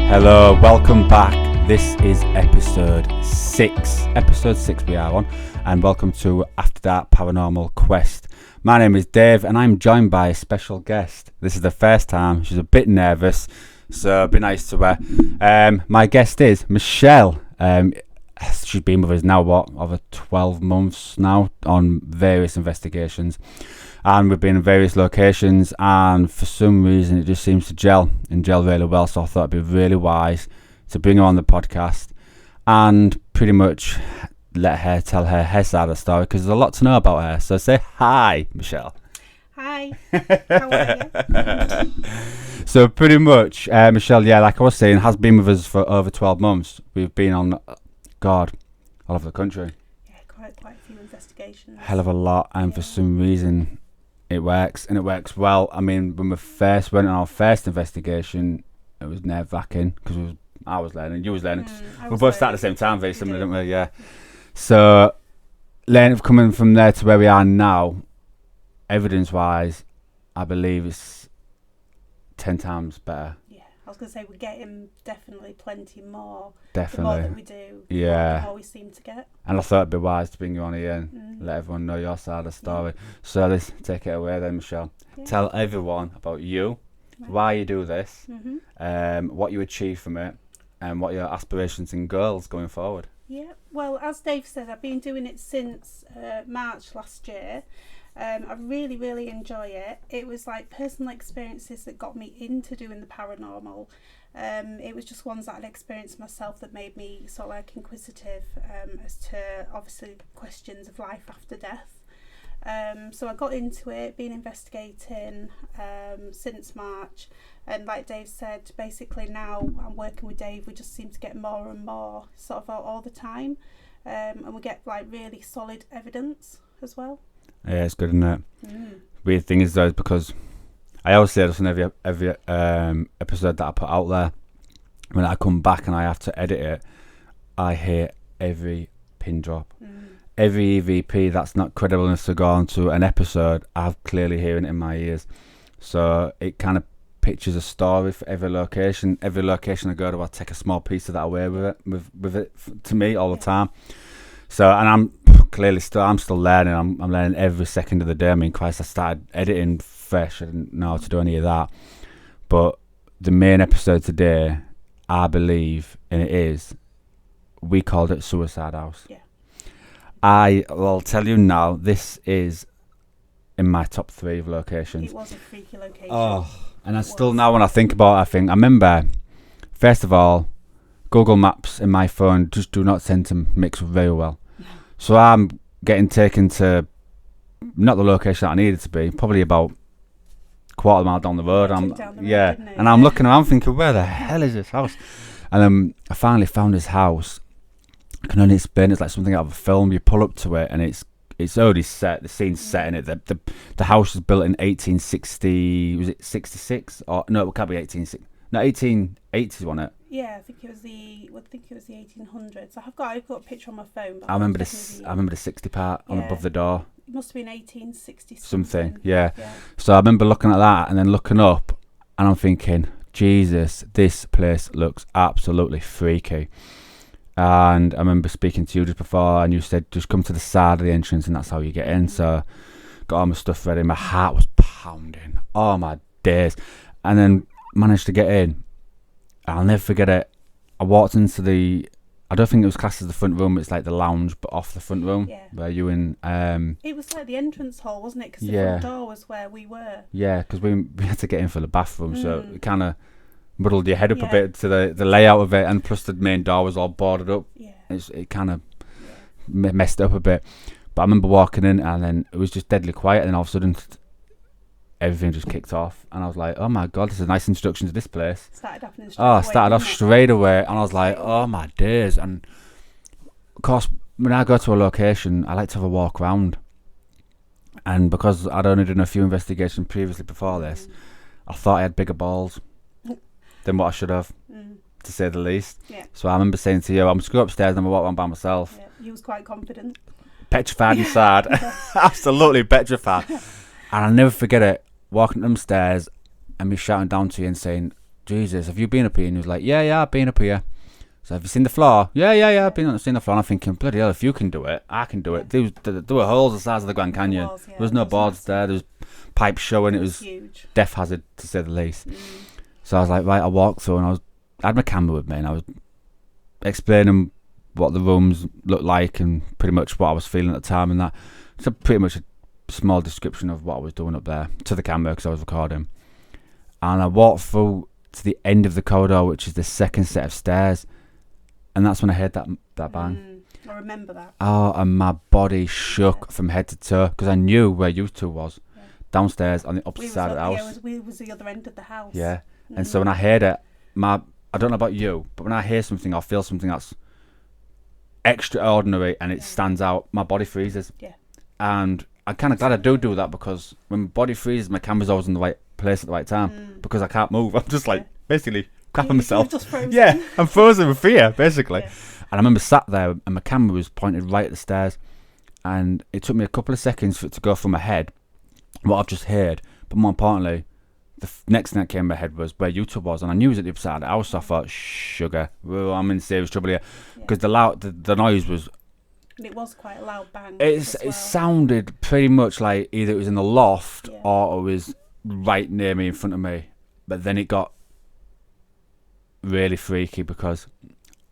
Hello, welcome back. This is episode 6. Episode 6 we are on, and welcome to After Dark Paranormal Quest. My name is Dave, and I'm joined by a special guest. This is the first time. She's a bit nervous, so be nice to her. My guest is Michelle. She's been with us now, over 12 months now on various investigations. And we've been in various locations, and for some reason it just seems to gel really well. So I thought it'd be really wise to bring her on the podcast and pretty much let her tell her side of the story, because there's a lot to know about her. So say hi, Michelle. Hi, how are you? So pretty much, Michelle, yeah, like I was saying, has been with us for over 12 months. We've been on, all over the country. Yeah, quite a few investigations. Hell of a lot, and for some reason it works, and it works well. I mean, when we first went on our first investigation, it was nerve-wracking because I was learning, you was learning. We both started at the same time, very similar, didn't we? Yeah. So, coming from there to where we are now, evidence-wise, I believe it's 10 times better. Yeah, I was going to say we're getting definitely plenty more. Definitely. The more that we do, yeah, the more we seem to get. And I thought it'd be wise to bring you on here and let everyone know your side of the story. Yeah. So let's take it away then, Michelle. Yeah. Tell everyone about you, why you do this, what you achieve from it, and what your aspirations and goals going forward. Yeah, well, as Dave said, I've been doing it since March last year. I really, really enjoy it. It was like personal experiences that got me into doing the paranormal. It was just ones that I'd experienced myself that made me sort of like inquisitive as to obviously questions of life after death. So I got into it, been investigating since March, and like Dave said, basically now I'm working with Dave, we just seem to get more and more sort of all the time, and we get like really solid evidence as well. Yeah, it's good, isn't it? Weird thing is though, because I always say this in every episode that I put out there, when I come back and I have to edit it, I hear every pin drop. Every EVP that's not credible enough to go on to an episode, I'm clearly hearing it in my ears. So it kind of pictures a story for every location. Every location I go to, I take a small piece of that away with it to me all the time. So, and I'm still learning. I'm learning every second of the day. I mean, Christ, I started editing fresh. I didn't know how to do any of that. But the main episode today, I believe, and it is, we called it Suicide House. Yeah. I will tell you now, this is in my top 3 of locations. It was a freaky location. Oh, and now when I think about it, I remember, first of all, Google Maps in my phone just do not tend to mix very well. So I'm getting taken to not the location that I needed to be, probably about quarter mile down the road. I'm looking around thinking, where the hell is this house? And then I finally found this house. I can only explain it's like something out of a film. You pull up to it and it's already set. The scene's set in it. The house was built in 1860. Was it 66? Or no, it can't be 1860. No, 1880s, wasn't it? Yeah, I think it was the 1800s. I've got a picture on my phone. But I remember the 60 part on above the door. It must have been 1860 something. Yeah. So I remember looking at that and then looking up, and I'm thinking, Jesus, this place looks absolutely freaky. And I remember speaking to you just before, and you said just come to the side of the entrance, and that's how you get in. So got all my stuff ready. My heart was pounding. Oh my days! And then managed to get in. I'll never forget it. I walked into I don't think it was classed as the front room. It's like the lounge, but off the front room where you in. It was like the entrance hall, wasn't it? Because the front door was where we were. Yeah, because we had to get in for the bathroom, so it kind of muddled your head up a bit to the layout of it, and plus the main door was all boarded up. Yeah. It kind of messed it up a bit. But I remember walking in, and then it was just deadly quiet, and all of a sudden everything just kicked off, and I was like, oh my God, this is a nice introduction to this place. Started off straight away, and I was like, oh my days. And of course, when I go to a location, I like to have a walk around, and because I'd only done a few investigations previously before this, I thought I had bigger balls than what I should have, to say the least. Yeah. So I remember saying to you, I'm just going upstairs and I'm walking around by myself. Yeah, you was quite confident. Petrified inside. Absolutely petrified. And I'll never forget it, walking up them stairs and me shouting down to you and saying, Jesus, have you been up here? And he was like, yeah, I've been up here. So have you seen the floor? Yeah, I've been seen the floor. And I'm thinking, bloody hell, if you can do it, I can do it. There were holes the size of the Grand Canyon. There was no boards there. There was pipes showing. It was huge. Death hazard, to say the least. So I was like, right, I walked through and I had my camera with me and I was explaining what the rooms looked like and pretty much what I was feeling at the time and that. So pretty much a small description of what I was doing up there to the camera because I was recording. And I walked through to the end of the corridor, which is the second set of stairs. And that's when I heard that bang. I remember that. Oh, and my body shook from head to toe because I knew where you two was. Yeah. Downstairs on the opposite side of the house. Yeah, we was the other end of the house. Yeah. And so when I heard it, I don't know about you, but when I hear something or feel something that's extraordinary and it stands out, my body freezes. Yeah. And I'm kind of glad I do that because when my body freezes, my camera's always in the right place at the right time because I can't move. I'm just like basically crapping myself. Just frozen. Yeah, I'm frozen with fear, basically. Yeah. And I remember sat there and my camera was pointed right at the stairs. And it took me a couple of seconds for it to go through my head, what I've just heard. But more importantly, the next thing that came in my head was where YouTube was. And I knew it was at the other side of the house. So I thought, sugar, well, I'm in serious trouble here. Because the noise was... It was quite a loud bang. It sounded pretty much like either it was in the loft or it was right near me in front of me. But then it got really freaky because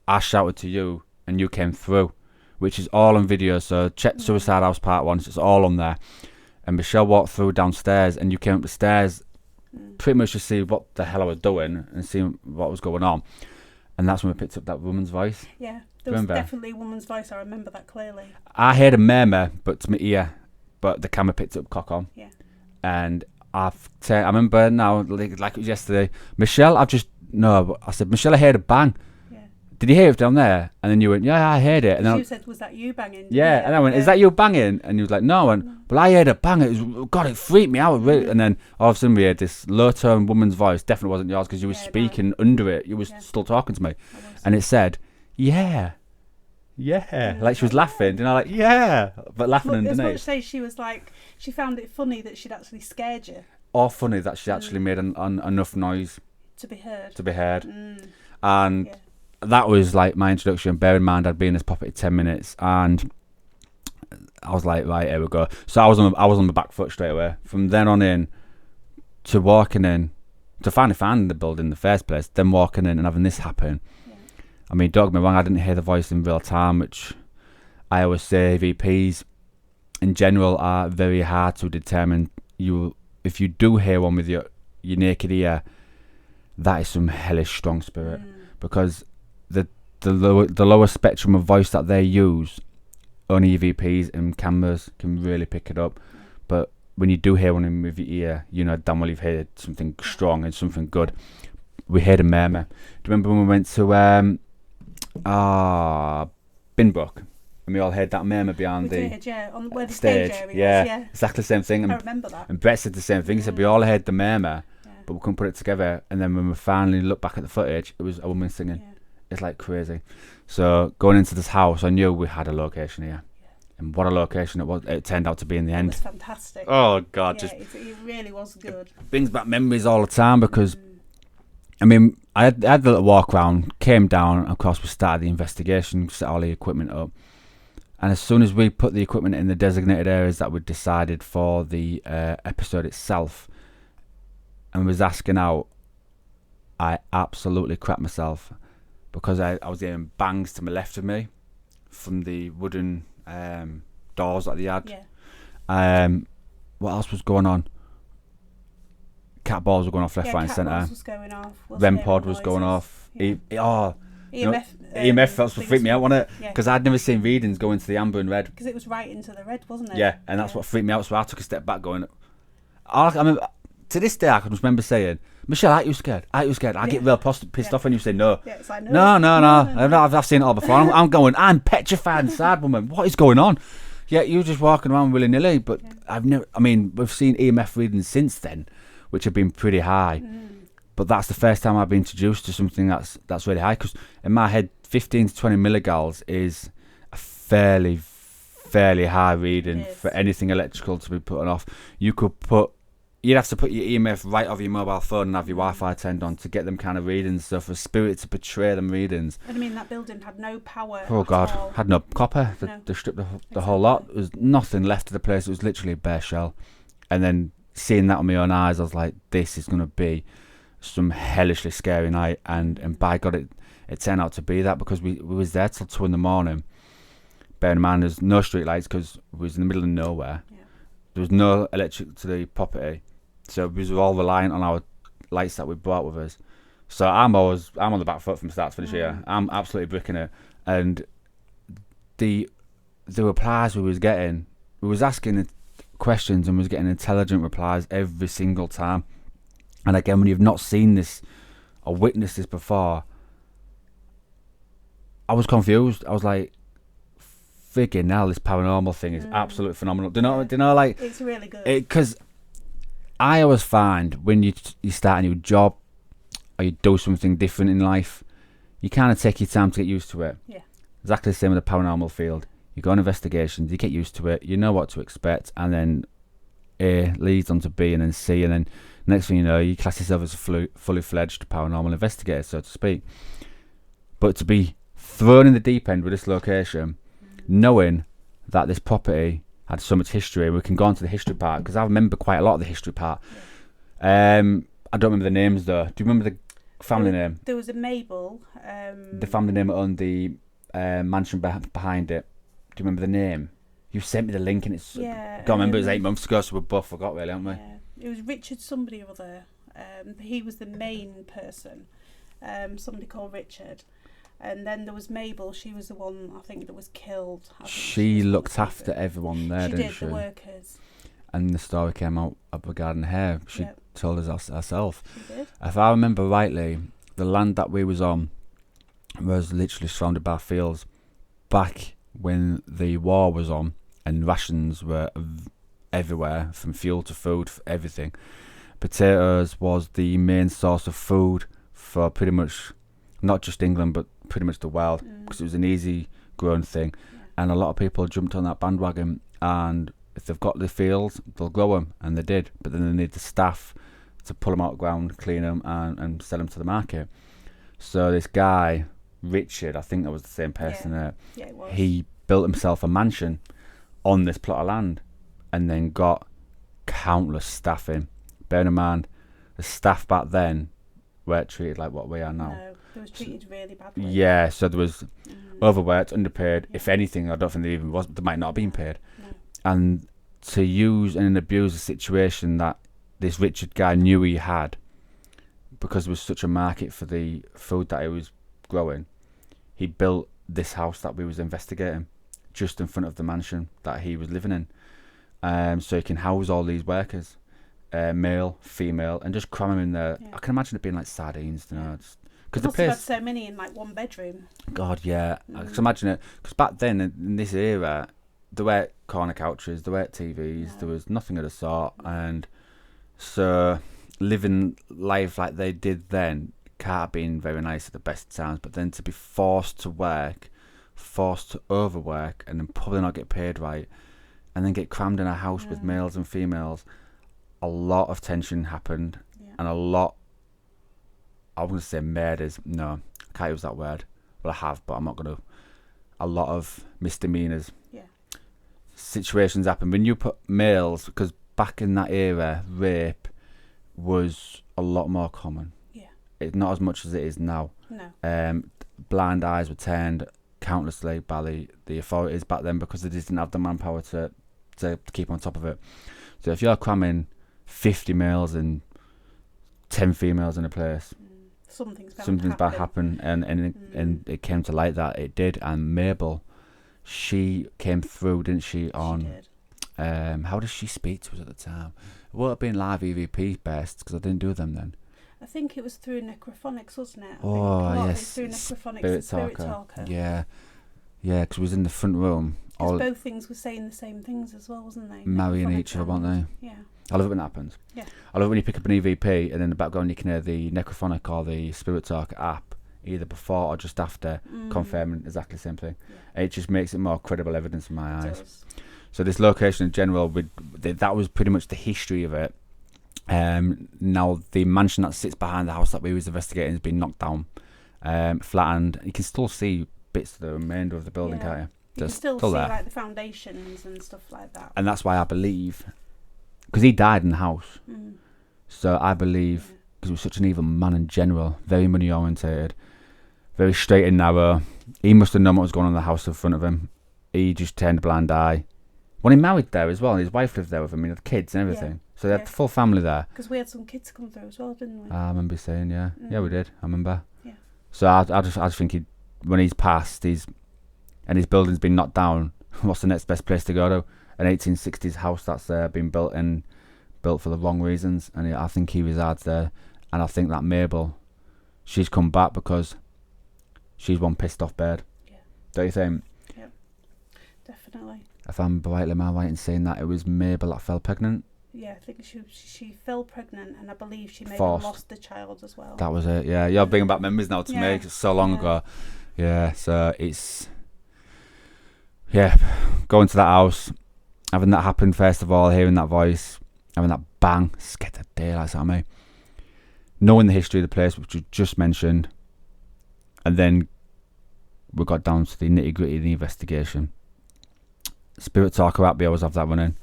I shouted to you and you came through, which is all on video. So check Suicide House Part 1, it's all on there. And Michelle walked through downstairs and you came up the stairs pretty much to see what the hell I was doing and see what was going on. And that's when we picked up that woman's voice. Yeah, there was definitely a woman's voice. I remember that clearly. I heard a murmur, but to my ear, but the camera picked up cock on. Yeah. And I remember now, like it was yesterday, Michelle, I said, Michelle, I heard a bang. Yeah. Did you hear it down there? And then you went, yeah, I heard it. And then you said, was that you banging? Yeah, and I went, is that you banging? And you was like, no. I went, well, I heard a bang. It freaked me out. Really. And then all of a sudden we heard this low-tone woman's voice. Definitely wasn't yours because you were speaking under it. You were still talking to me. And it said, yeah. Like she was laughing. And I like, yeah. But laughing underneath. As much say she was like, she found it funny that she'd actually scared you. Or funny that she actually made enough noise. To be heard. And that was like my introduction. Bear in mind I'd been in this property 10 minutes and I was like, right, here we go. So I was on my back foot straight away. From then on in to walking in, to finally finding the building in the first place, then walking in and having this happen. Yeah. I mean, don't get me wrong, I didn't hear the voice in real time, which I always say EVPs in general are very hard to determine. If you do hear one with your naked ear, that is some hellish strong spirit because the lower spectrum of voice that they use, only EVPs and cameras can really pick it up. But when you do hear one with your ear, you know damn well you've heard something strong and something good. We heard a murmur. Do you remember when we went to Binbrook and we all heard that murmur behind on where the stage area was, exactly the same thing. And, I remember that. And Brett said the same thing. He said we all heard the murmur, but we couldn't put it together. And then when we finally looked back at the footage, it was a woman singing. Yeah. It's like crazy. So going into this house, I knew we had a location here. Yeah. And what a location it was. It turned out to be in the end. It was fantastic. Oh, God. It really was good. It brings back memories all the time because, I mean, I had a little walk around, came down, and of course we started the investigation, set all the equipment up. And as soon as we put the equipment in the designated areas that we decided for the episode itself, and was asking out, I absolutely crapped myself because I was hearing bangs to my left of me from the wooden doors that they had. Yeah. What else was going on? Cat balls were going off left, right, and centre. REM pod was going off. EMF was freaked me out, wasn't it? Because I'd never seen readings go into the amber and red. Because it was right into the red, wasn't it? Yeah, and that's what freaked me out. So I took a step back, going. I mean, to this day, I can remember saying, "Michelle, aren't you scared? I get real pissed off when you say no." Yeah, it's like, no. I've seen it all before. I'm going. I'm petrified, sad woman. What is going on? Yeah, you're just walking around willy nilly. But I've never. I mean, we've seen EMF readings since then, which have been pretty high. But that's the first time I've been introduced to something that's really high. Because in my head, 15 to 20 milligals is a fairly high reading for anything electrical to be putting off. You could put you'd have to put your EMF right over your mobile phone and have your Wi-Fi turned on to get them kind of readings. So for spirit to portray them readings. And I mean, that building had no power. Oh God, at all. had no copper. They stripped the whole lot. There was nothing left of the place. It was literally a bare shell. And then seeing that with my own eyes, I was like, this is going to be some hellishly scary night. And by God, it turned out to be that, because we was there till 2 a.m. Bearing in mind, there's no street lights because we was in the middle of nowhere. Yeah. There was no electric to the property. So we were all reliant on our lights that we brought with us. So I'm on the back foot from start to finish here. I'm absolutely bricking it. And the replies we was getting, we was asking questions and was getting intelligent replies every single time. And again, when you've not seen this or witnessed this before, I was confused. I was like, friggin' hell, this paranormal thing is absolutely phenomenal. Do you know, like, it's really good. Because I always find when you start a new job or you do something different in life, you kind of take your time to get used to it. Yeah. Exactly the same with the paranormal field. You go on investigations, you get used to it, you know what to expect, and then A leads on to B and then C, and then next thing you know, you class yourself as a fully fledged paranormal investigator, so to speak. But to be thrown in the deep end with this location, knowing that this property had so much history, we can go on to the history part, because I remember quite a lot of the history part. Yeah. I don't remember the names though. Do you remember the family name? There was a Mabel. The family name on the mansion behind it. Do you remember the name? You sent me the link, and it's. Yeah. I can't remember. It was 8 months ago, so we both forgot, really, haven't we? Yeah. It was Richard somebody or other. He was the main person. Somebody called Richard. And then there was Mabel. She was the one, I think, that was killed. She looked after everyone there, didn't she? She did, the workers. And the story came out regarding her. She told us herself. She did. If I remember rightly, the land that we was on was literally surrounded by fields back when the war was on, and rations were everywhere, from fuel to food, for everything. Potatoes was the main source of food for pretty much not just England, but pretty much the world, because it was an easy grown thing. And a lot of people jumped on that bandwagon, and if they've got the fields, they'll grow them, and they did. But then they need the staff to pull them out of the ground, clean them, and sell them to the market. So this guy, Richard, I think that was the same person there. Yeah, it was. He built himself a mansion on this plot of land, and then got countless staff in. Bearing in mind, the staff back then weren't treated like what we are now. No, they was treated really badly. Yeah, so there was overworked, underpaid. If anything, I don't think they might not have been paid. No. And to use and abuse a situation that this Richard guy knew he had, because there was such a market for the food that he was growing, he built this house that we was investigating just in front of the mansion that he was living in, so he can house all these workers, male, female, and just cram them in there. I can imagine it being like sardines, you know. Because the place had so many in like one bedroom. God, yeah, I can imagine it. Because back then, in this era, there weren't corner couches, there weren't TVs, there was nothing of the sort, and so living life like they did then can't have been very nice at the best times. But then to be forced to work, forced to overwork, and then probably not get paid right, and then get crammed in a house with males and females, a lot of tension happened, and a lot, I wouldn't say murders, no, I can't use that word. Well, I have, but I'm not going to. A lot of misdemeanors. Yeah. Situations happen. When you put males, because back in that era, rape was a lot more common. Yeah. It's not as much as it is now. No. Blind eyes were turned countlessly by the authorities back then, because they didn't have the manpower to keep on top of it. So if you're cramming 50 males and 10 females in a place, something's bound to happen, and it came to light that it did. And Mabel, she came through, didn't she? On she did. How did she speak to us at the time? It would have been live EVP best, because I didn't do them then. I think it was through necrophonics, wasn't it? Yes, through necrophonics, Spirit Talker. Yeah, because we was in the front room. Because both things were saying the same things as well, wasn't they? Marrying each other, weren't they? Yeah. I love it when that happens. Yeah. I love it when you pick up an EVP and in the background you can hear the necrophonic or the Spirit Talker app either before or just after, confirming exactly the same thing. Yeah. It just makes it more credible evidence in my eyes. So this location in general, that was pretty much the history of it. Now the mansion that sits behind the house that we was investigating has been knocked down, flattened. You can still see bits of the remainder of the building, can't you? You can still see like the foundations and stuff like that. And that's why I believe, because he died in the house, so I believe, because he was such an evil man in general, very money orientated, very straight and narrow. He must have known what was going on in the house in front of him. He just turned a blind eye. When he married there as well, and his wife lived there with him, he had kids and everything. So they had the full family there. Because we had some kids come through as well, didn't we? I remember saying, yeah, we did. I remember. Yeah. So I just think when he's passed, and his building's been knocked down, what's the next best place to go to? An 1860s house that's been built for the wrong reasons, and I think he resides there. And I think that Mabel, she's come back because she's one pissed off bird. Yeah. Don't you think? Yeah, definitely. If I'm right in saying that it was Mabel that fell pregnant? Yeah, I think she fell pregnant, and I believe she maybe lost the child as well. That was it, yeah. You're bringing back memories now to me, it's so long ago. Yeah, so it's... Yeah, going to that house, having that happen first of all, hearing that voice, having that bang, scared the daylights out of me. Knowing the history of the place, which you just mentioned, and then we got down to the nitty-gritty of the investigation. Spirit Talker app, we always have that running.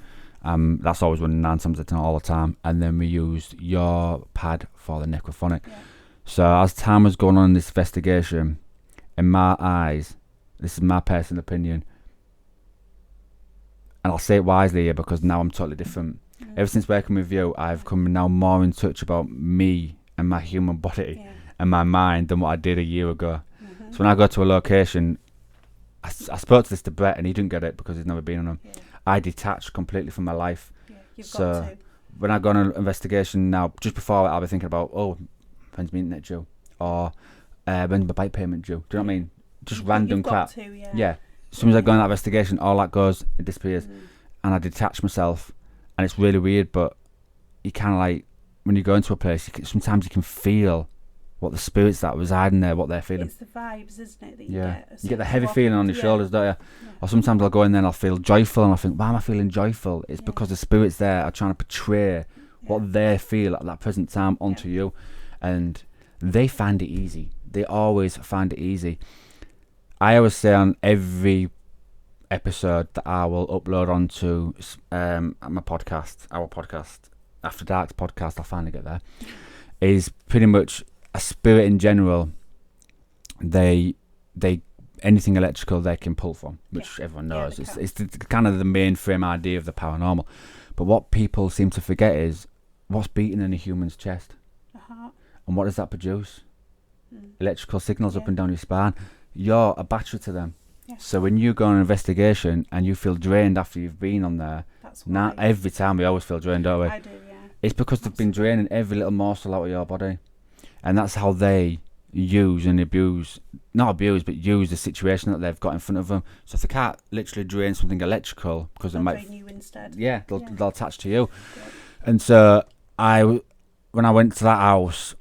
That's always running 9 times a day all the time. And then we used your pad for the necrophonic. Yeah. So as time was going on in this investigation, in my eyes, this is my personal opinion, and I'll say it wisely here because now I'm totally different. Ever since working with you, I've come now more in touch about me and my human body and my mind than what I did a year ago. So when I go to a location, I spoke to this to Brett and he didn't get it because he's never been on them. Yeah. I detached completely from my life. Yeah, you've got to. When I go on an investigation now, just before I'll be thinking about, when's my internet due? Or when's my bike payment due? Do you know what I mean? Just random crap. Yeah. As soon as I go on that investigation, all that goes, it disappears. And I detach myself. And it's really weird, but you kind of like, when you go into a place, sometimes you can feel what the spirits that reside in there, what they're feeling. It's the vibes, isn't it, that you get? You get the heavy feeling on your shoulders, don't you? Yeah. Or sometimes I'll go in there and I'll feel joyful, and I think, why am I feeling joyful? It's because the spirits there are trying to portray what they feel at that present time onto you. And they find it easy. They always find it easy. I always say on every episode that I will upload onto my podcast, our podcast, After Dark's podcast, I'll finally get there, is pretty much a spirit in general. They anything electrical they can pull from, which everyone knows. It's the kind of the mainframe idea of the paranormal. But what people seem to forget is what's beating in a human's chest. And what does that produce? Electrical signals up and down your spine. You're a battery to them. So when you go on an investigation and you feel drained after you've been on there, now every time we always feel drained, don't we? I do, yeah. It's because they've been draining every little morsel out of your body. And that's how they use and abuse, not abuse, but use the situation that they've got in front of them. So if they can't literally drain something electrical, because it might drain you instead. Yeah, they'll attach to you. Yeah. And so when I went to that house,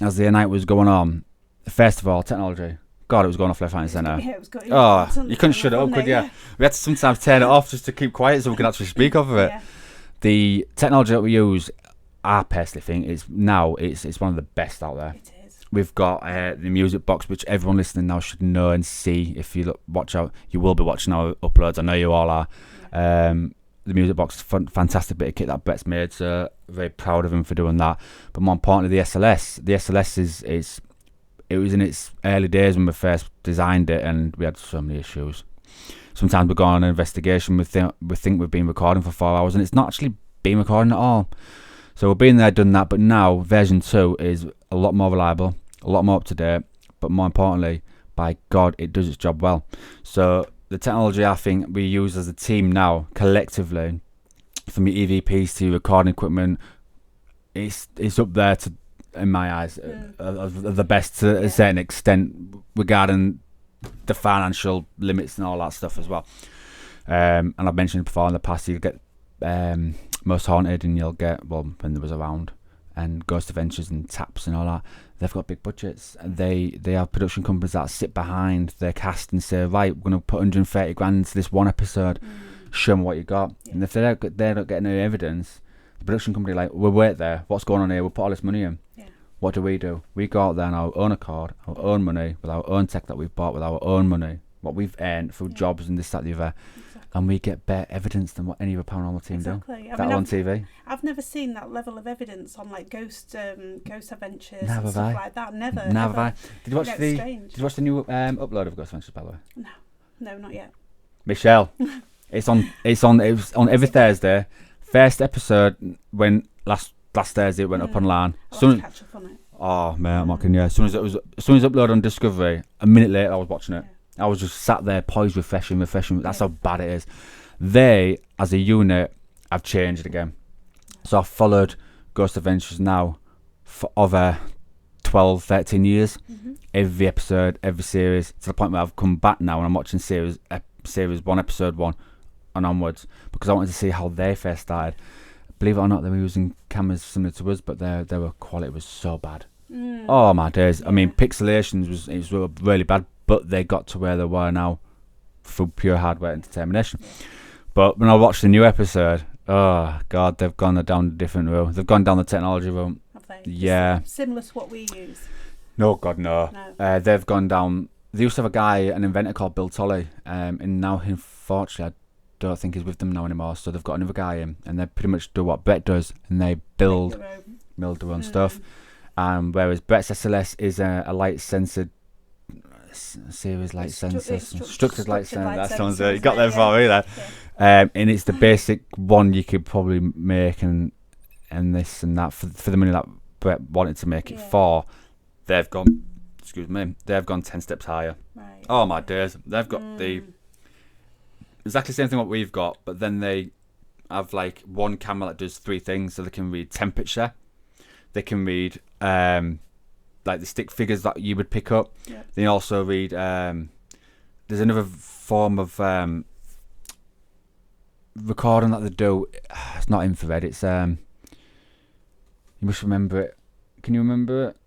as the night was going on, first of all, technology. God, it was going off left, right, and centre. Yeah, it was good. You couldn't shut it up, could you? Yeah. We had to sometimes turn it off just to keep quiet so we could actually speak over it. Yeah. The technology that we use, I personally think, it's one of the best out there. It is. We've got the music box, which everyone listening now should know and see. If you watch out, you will be watching our uploads. I know you all are. Yeah. The music box is a fantastic bit of kit that Brett's made, so very proud of him for doing that. But more importantly, the SLS. The SLS it was in its early days when we first designed it, and we had so many issues. Sometimes we go on an investigation, we think we've been recording for 4 hours, and it's not actually been recording at all. So we've been there, done that, but now version 2 is a lot more reliable, a lot more up to date, but more importantly, by God, it does its job well. So the technology I think we use as a team now, collectively, from your EVPs to your recording equipment, it's up there to, in my eyes, of the best to a certain extent regarding the financial limits and all that stuff as well. And I've mentioned before in the past, you'll get Most Haunted, and you'll get, well, when there was around, and Ghost Adventures and Taps and all that. They've got big budgets. They have production companies that sit behind their cast and say, right, we're going to put 130 grand into this one episode. Show them what you got. And if they're not getting any evidence, The production company like, we'll wait there. What's going on here? We'll put all this money in. Yeah. What do? We go out there on our own accord, our own money, with our own tech that we've bought, with our own money, what we've earned through jobs and this, that, the other, and we get better evidence than what any other paranormal team do. That on TV. I've never seen that level of evidence on like ghost adventures and Never stuff have I. like that. Never. Never have I. Did you watch Strange. Did you watch the new upload of Ghost Adventures, by the way? No, not yet. Michelle, it was on every Thursday. First episode when last Thursday it went up online. I'll have to catch up on it. Oh man, I'm mocking you. As soon as it uploaded on Discovery, a minute later I was watching it. I was just sat there, poised, refreshing. That's how bad it is. They, as a unit, have changed again. So I've followed Ghost Adventures now for over 12, 13 years. Every episode, every series, to the point where I've come back now and I'm watching series 1, episode 1 and onwards, because I wanted to see how they first started. Believe it or not, they were using cameras similar to us, but their quality was so bad. Oh my days. I mean, pixelations was really bad, but they got to where they were now through pure hard work and determination. But when I watched the new episode, oh god, they've gone down a different route. They've gone down the technology route. Have they? Yeah. Similar to what we use. No, god, no. They've gone down. They used to have a guy, an inventor called Bill Tolley, and now, unfortunately, I don't think he's with them now anymore. So they've got another guy in, and they pretty much do what Brett does, and they build their own stuff. Whereas Brett's SLS is a light censored series, light sensor, structured light sensor. That sounds you got there for me there. And it's the basic one you could probably make, and this and that for the money that Brett wanted to make it for. They've gone 10 steps higher. Right. Oh my days. They've got the exactly the same thing what we've got, but then they have like one camera that does 3 things. So they can read temperature, they can read like the stick figures that you would pick up. They also read there's another form of recording that they do. It's not infrared, it's you must remember it. Can you remember it?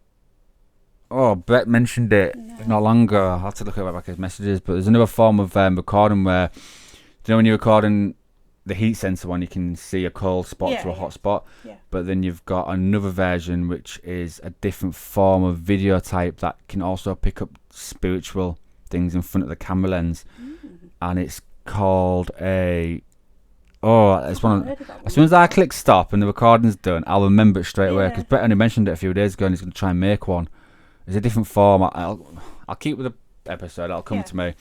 Oh, Brett mentioned it not long ago. I'll have to look at back his messages. But there's another form of recording where, do you know when you're recording the heat sensor one, you can see a cold spot to a hot spot. But then you've got another version which is a different form of video type that can also pick up spiritual things in front of the camera lens. And it's called a... it's one. As soon as I click stop and the recording's done, I'll remember it straight away, because Brett only mentioned it a few days ago and he's going to try and make one. It's a different form. I'll keep with the episode. It'll come to me.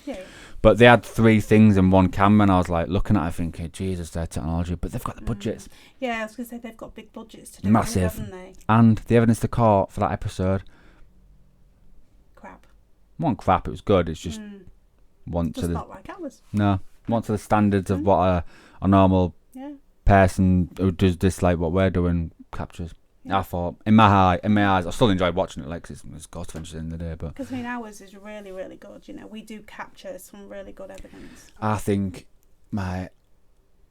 But they had 3 things in one camera, and I was like looking at it thinking, Jesus, their technology. But they've got the budgets. Yeah, I was going to say they've got big budgets to do. Massive. Haven't they? And the evidence to court for that episode. Crap. Wasn't crap. It was good. It's just not like ours. No, want to the standards of what a normal person who does this like what we're doing captures. I thought in my eyes, I still enjoyed watching it, like 'cause it's Ghost Adventures in the day. But because ours is really, really good. You know, we do capture some really good evidence. I think my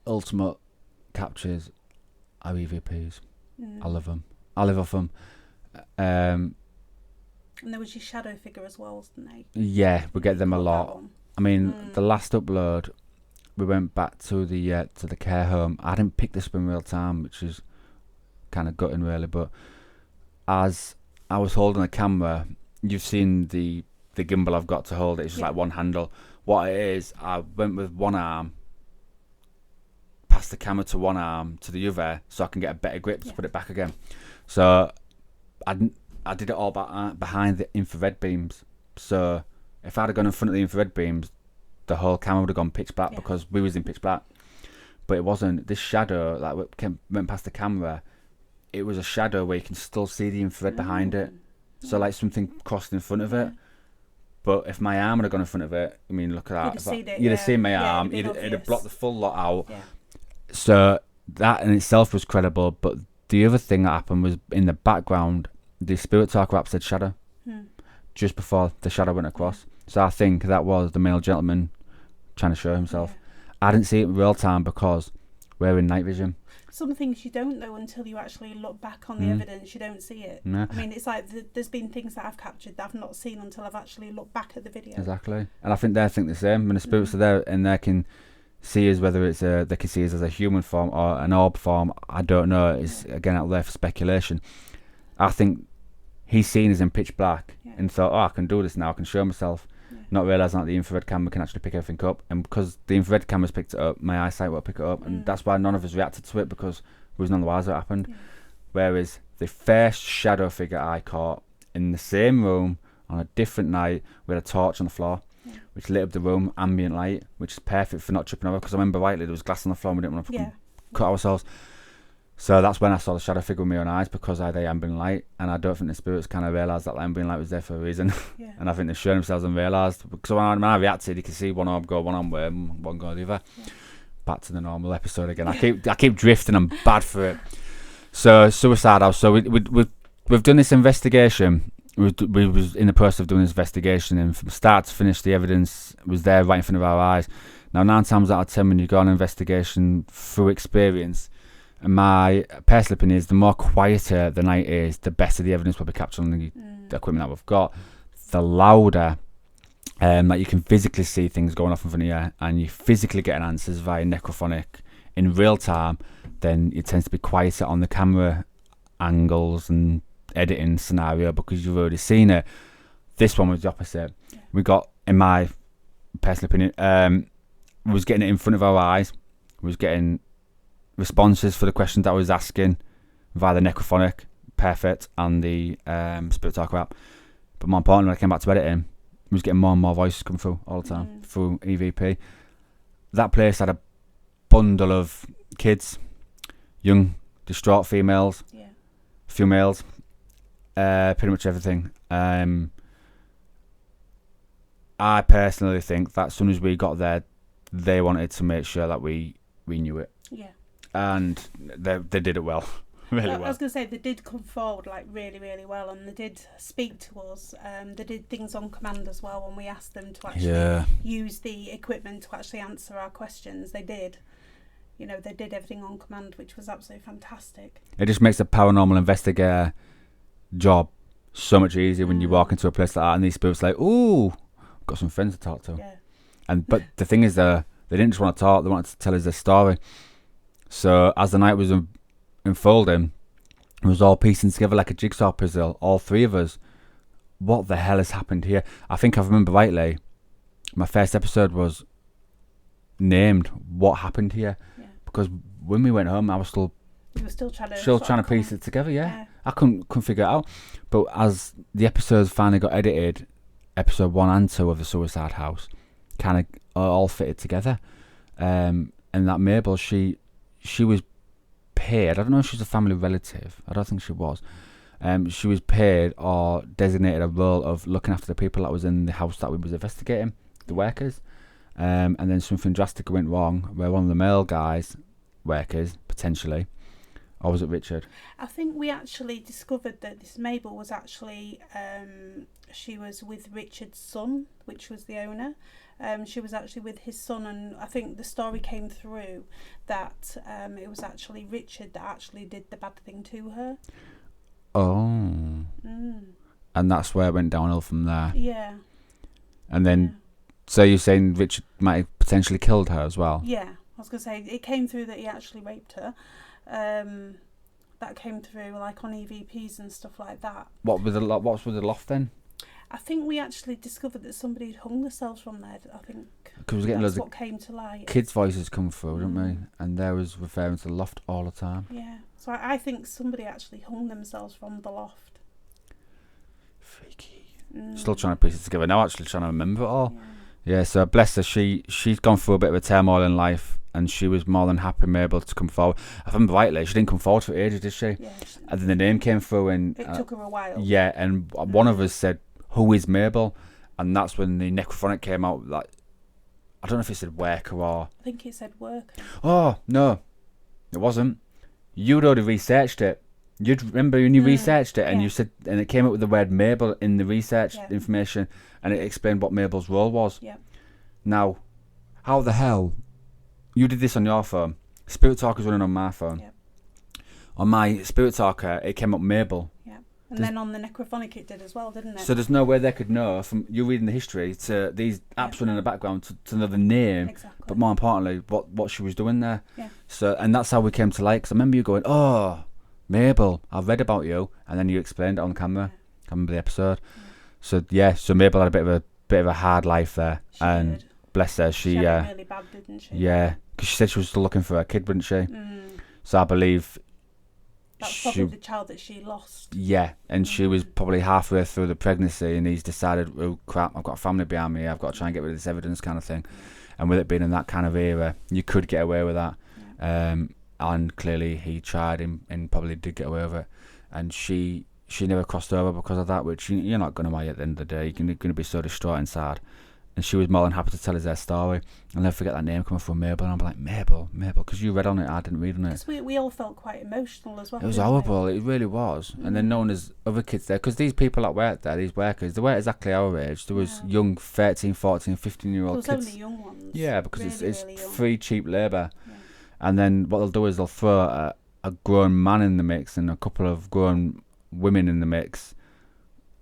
ultimate captures are EVPs. I love them. I live off them. And there was your shadow figure as well, wasn't there? Yeah, we get them a lot. I mean, the last upload, we went back to the care home. I didn't pick this up in real time, which is kind of gutting really, but as I was holding the camera, you've seen the gimbal I've got to hold it. It's just like one handle. What it is, I went with one arm, passed the camera to one arm to the other, so I can get a better grip to put it back again. So I did it all behind the infrared beams. So if I'd have gone in front of the infrared beams, the whole camera would have gone pitch black because we was in pitch black. But it wasn't. This shadow that went past the camera, it was a shadow where you can still see the infrared behind it. So like something crossed in front of it. But if my arm had gone in front of it, I mean, look at that. You'd have seen my arm. It'd have blocked the full lot out. So that in itself was credible. But the other thing that happened was in the background, the Spirit Talker app said shadow. Just before the shadow went across. So I think that was the male gentleman trying to show himself. I didn't see it in real time because we're in night vision. Some things you don't know until you actually look back on the evidence. You don't see it. I mean, it's like there's been things that I've captured that I've not seen until I've actually looked back at the video. Exactly. And I think they think the same. When the spirits are there and they can see us, whether it's they can see us as a human form or an orb form. I don't know. It's again out there for speculation. I think he's seen us in pitch black and thought, oh, I can do this now. I can show myself. Not realising that the infrared camera can actually pick everything up, and because the infrared camera's picked it up, my eyesight will pick it up, and that's why none of us reacted to it, because we was none the wiser what happened. Whereas the first shadow figure I caught in the same room on a different night with a torch on the floor, which lit up the room, ambient light, which is perfect for not tripping over, because I remember rightly there was glass on the floor and we didn't want to cut ourselves. So that's when I saw the shadow figure with my own eyes, because I had the ambient light, and I don't think the spirits kind of realised that the ambient light was there for a reason. And I think they've shown themselves and realised, because when I reacted, you can see one orb go one way and one go the other. Back to the normal episode again. I keep drifting. I'm bad for it. So Suicide House. So we've done this investigation. We was in the process of doing this investigation, and from start to finish, the evidence was there right in front of our eyes. Now, 9 times out of 10, when you go on an investigation through experience, and my personal opinion is the more quieter the night is, the better the evidence will be captured on the equipment that we've got. The louder, that you can physically see things going off in front of you, and you physically getting answers via necrophonic in real time, then it tends to be quieter on the camera angles and editing scenario, because you've already seen it. This one was the opposite. We got, in my personal opinion, was getting it in front of our eyes, was getting responses for the questions that I was asking via the necrophonic, perfect, and the spirit talk app. But more importantly, when I came back to editing, I was getting more and more voices coming through all the time through EVP. That place had a bundle of kids, young, distraught females, a few males, pretty much everything. I personally think that as soon as we got there, they wanted to make sure that we knew it. And they did it well. Really well. I was going to say, they did come forward like really, really well, and they did speak to us. They did things on command as well when we asked them to actually use the equipment to actually answer our questions. They did. You know, they did everything on command, which was absolutely fantastic. It just makes the paranormal investigator job so much easier when you walk into a place like that and these spirits like, ooh, I've got some friends to talk to. But the thing is, they didn't just want to talk, they wanted to tell us their story. So as the night was unfolding, it was all piecing together like a jigsaw puzzle, all three of us. What the hell has happened here? I think I remember rightly, my first episode was named What Happened Here, because when we went home, I was still trying to piece it together. I couldn't figure it out. But as the episodes finally got edited, episode 1 and 2 of the Suicide House kind of all fitted together. And that Mabel, she was paid. I don't know if she's a family relative. I don't think she was. She was paid or designated a role of looking after the people that was in the house that we was investigating, the workers. And then something drastic went wrong where one of the male guys, workers, potentially, or was it Richard? I think we actually discovered that this Mabel was actually, she was with Richard's son, which was the owner. She was actually with his son, and I think the story came through that it was actually Richard that actually did the bad thing to her. Oh. And that's where it went downhill from there. Yeah. And then, so you're saying Richard might have potentially killed her as well? Yeah, I was going to say, it came through that he actually raped her. That came through like on EVPs and stuff like that. What's with the loft then? I think we actually discovered that somebody had hung themselves from there. I think that's what came to light. Kids' voices come through, didn't we? And there was referring to the loft all the time. Yeah, so I think somebody actually hung themselves from the loft. Freaky. Still trying to piece it together now, actually trying to remember it all. Yeah, so bless her, she's gone through a bit of a turmoil in life, and she was more than happy and able to come forward. If I remember rightly, she didn't come forward for ages, did she? Yeah. And then the name came through, and it took her a while. Yeah, and one of us said, "Who is Mabel?" And that's when the necrophonic came out. Like, I don't know if it said worker or. I think it said worker. Oh no, it wasn't. You'd already researched it. You'd remember when you researched it, and you said, and it came up with the word Mabel in the research information, and it explained what Mabel's role was. Yeah. Now, how the hell you did this on your phone? Spirit Talker's running on my phone. Yep. On my Spirit Talker, it came up Mabel. Yeah. And then on the necrophonic it did as well, didn't it? So there's no way they could know from you reading the history to these apps running in the background to know the name, but more importantly, what she was doing there. Yeah. So, and that's how we came to like. Because I remember you going, "Oh, Mabel, I've read about you," and then you explained it on camera. I remember the episode. Yeah. So Mabel had a bit of a hard life there, and bless her, she had it really bad, didn't she? Yeah, because she said she was still looking for her kid, wasn't she? So I believe. That's probably the child that she lost. Yeah, and she was probably halfway through the pregnancy, and he's decided, oh crap, I've got a family behind me, I've got to try and get rid of this evidence kind of thing. And with it being in that kind of era, you could get away with that. And clearly he tried and probably did get away with it. And she never crossed over because of that, which you're not going to at the end of the day. You're going to be so distraught and sad. And she was more than happy to tell us their story. I'll never forget that name coming from Mabel. And I'm like, Mabel, because you read on it, I didn't read on it. Because we all felt quite emotional as well. It was horrible, it really was. And then known as other kids there, because these people that worked there, these workers, they weren't exactly our age. There was young 13, 14, 15-year-old kids. There was only young ones. Yeah, because really, it's really free, cheap labour. Yeah. And then what they'll do is they'll throw a grown man in the mix and a couple of grown women in the mix,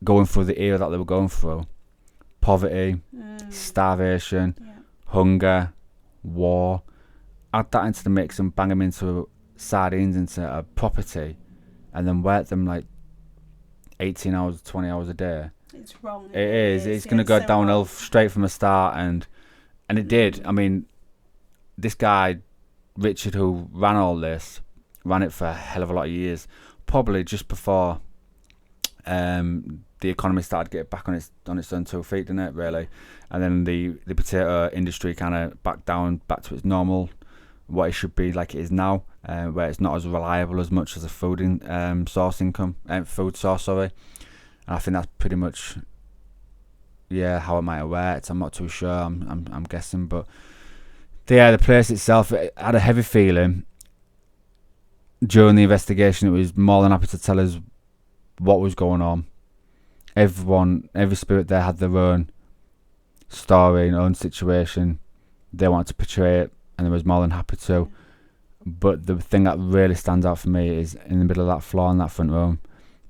going through the era that they were going through. Poverty, starvation, hunger, war. Add that into the mix and bang them into sardines into a property, and then work them like 18 hours, 20 hours a day. It's wrong. It is. It's going to go downhill straight from the start, and it did. I mean, this guy, Richard, who ran all this, ran it for a hell of a lot of years. Probably just before the economy started getting back on its own 2 feet, didn't it, really? And then the potato industry kind of back to its normal, what it should be like it is now, where it's not as reliable as much as a food source. And I think that's pretty much how it might have worked. I'm not too sure. I'm guessing, but the place itself, it had a heavy feeling. During the investigation, it was more than happy to tell us what was going on. Every spirit there had their own story and own situation. They wanted to portray it, and they was more than happy to. But the thing that really stands out for me is in the middle of that floor in that front room,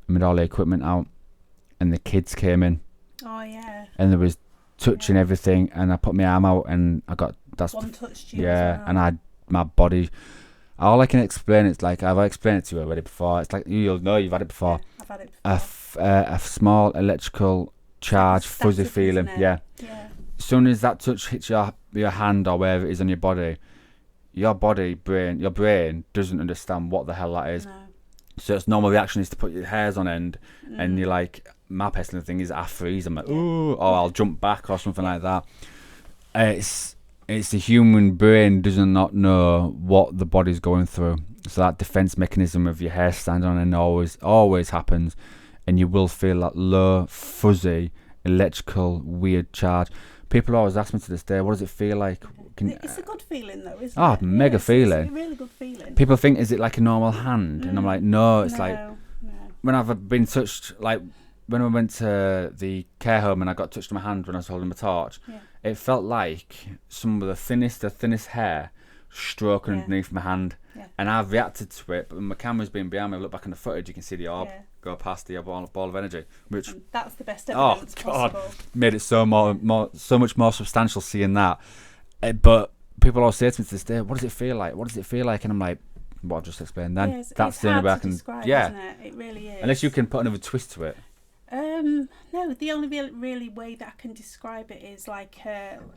with all the equipment out, and the kids came in. Oh yeah. And there was touching everything, and I put my arm out, and I got one touched you. Yeah, and my body. All I can explain, it's like I've explained it to you already before. It's like you'll know you've had it before. Yeah, I've had it before. A small electrical charge, fuzzy feeling. Yeah. As soon as that touch hits your hand or wherever it is on your body, your brain doesn't understand what the hell that is. No. So its normal reaction is to put your hairs on end, and you're like, my personal thing is I freeze. I'm like, ooh, or I'll jump back or something like that. It's the human brain does not know what the body's going through. So that defense mechanism of your hair standing on end always happens, and you will feel that low, fuzzy, electrical, weird charge. People always ask me to this day, what does it feel like? It's a good feeling though, isn't it? Mega feeling. It's a really good feeling. People think, is it like a normal hand? And I'm like, no, it's like when I've been touched, like when I went to the care home and I got touched on my hand when I was holding my torch, it felt like some of the thinnest hair stroking underneath my hand. Yeah. And I've reacted to it, but when my camera's been behind me, I look back on the footage, you can see the orb go past the ball of energy. Which that's the best evidence possible. Made it so much more substantial seeing that. But people always say to me to this day, what does it feel like? What does it feel like? And I'm like, what I've just explained then. That's the only way I can describe, isn't it? It really is. Unless you can put another twist to it. No, the only really way that I can describe it is like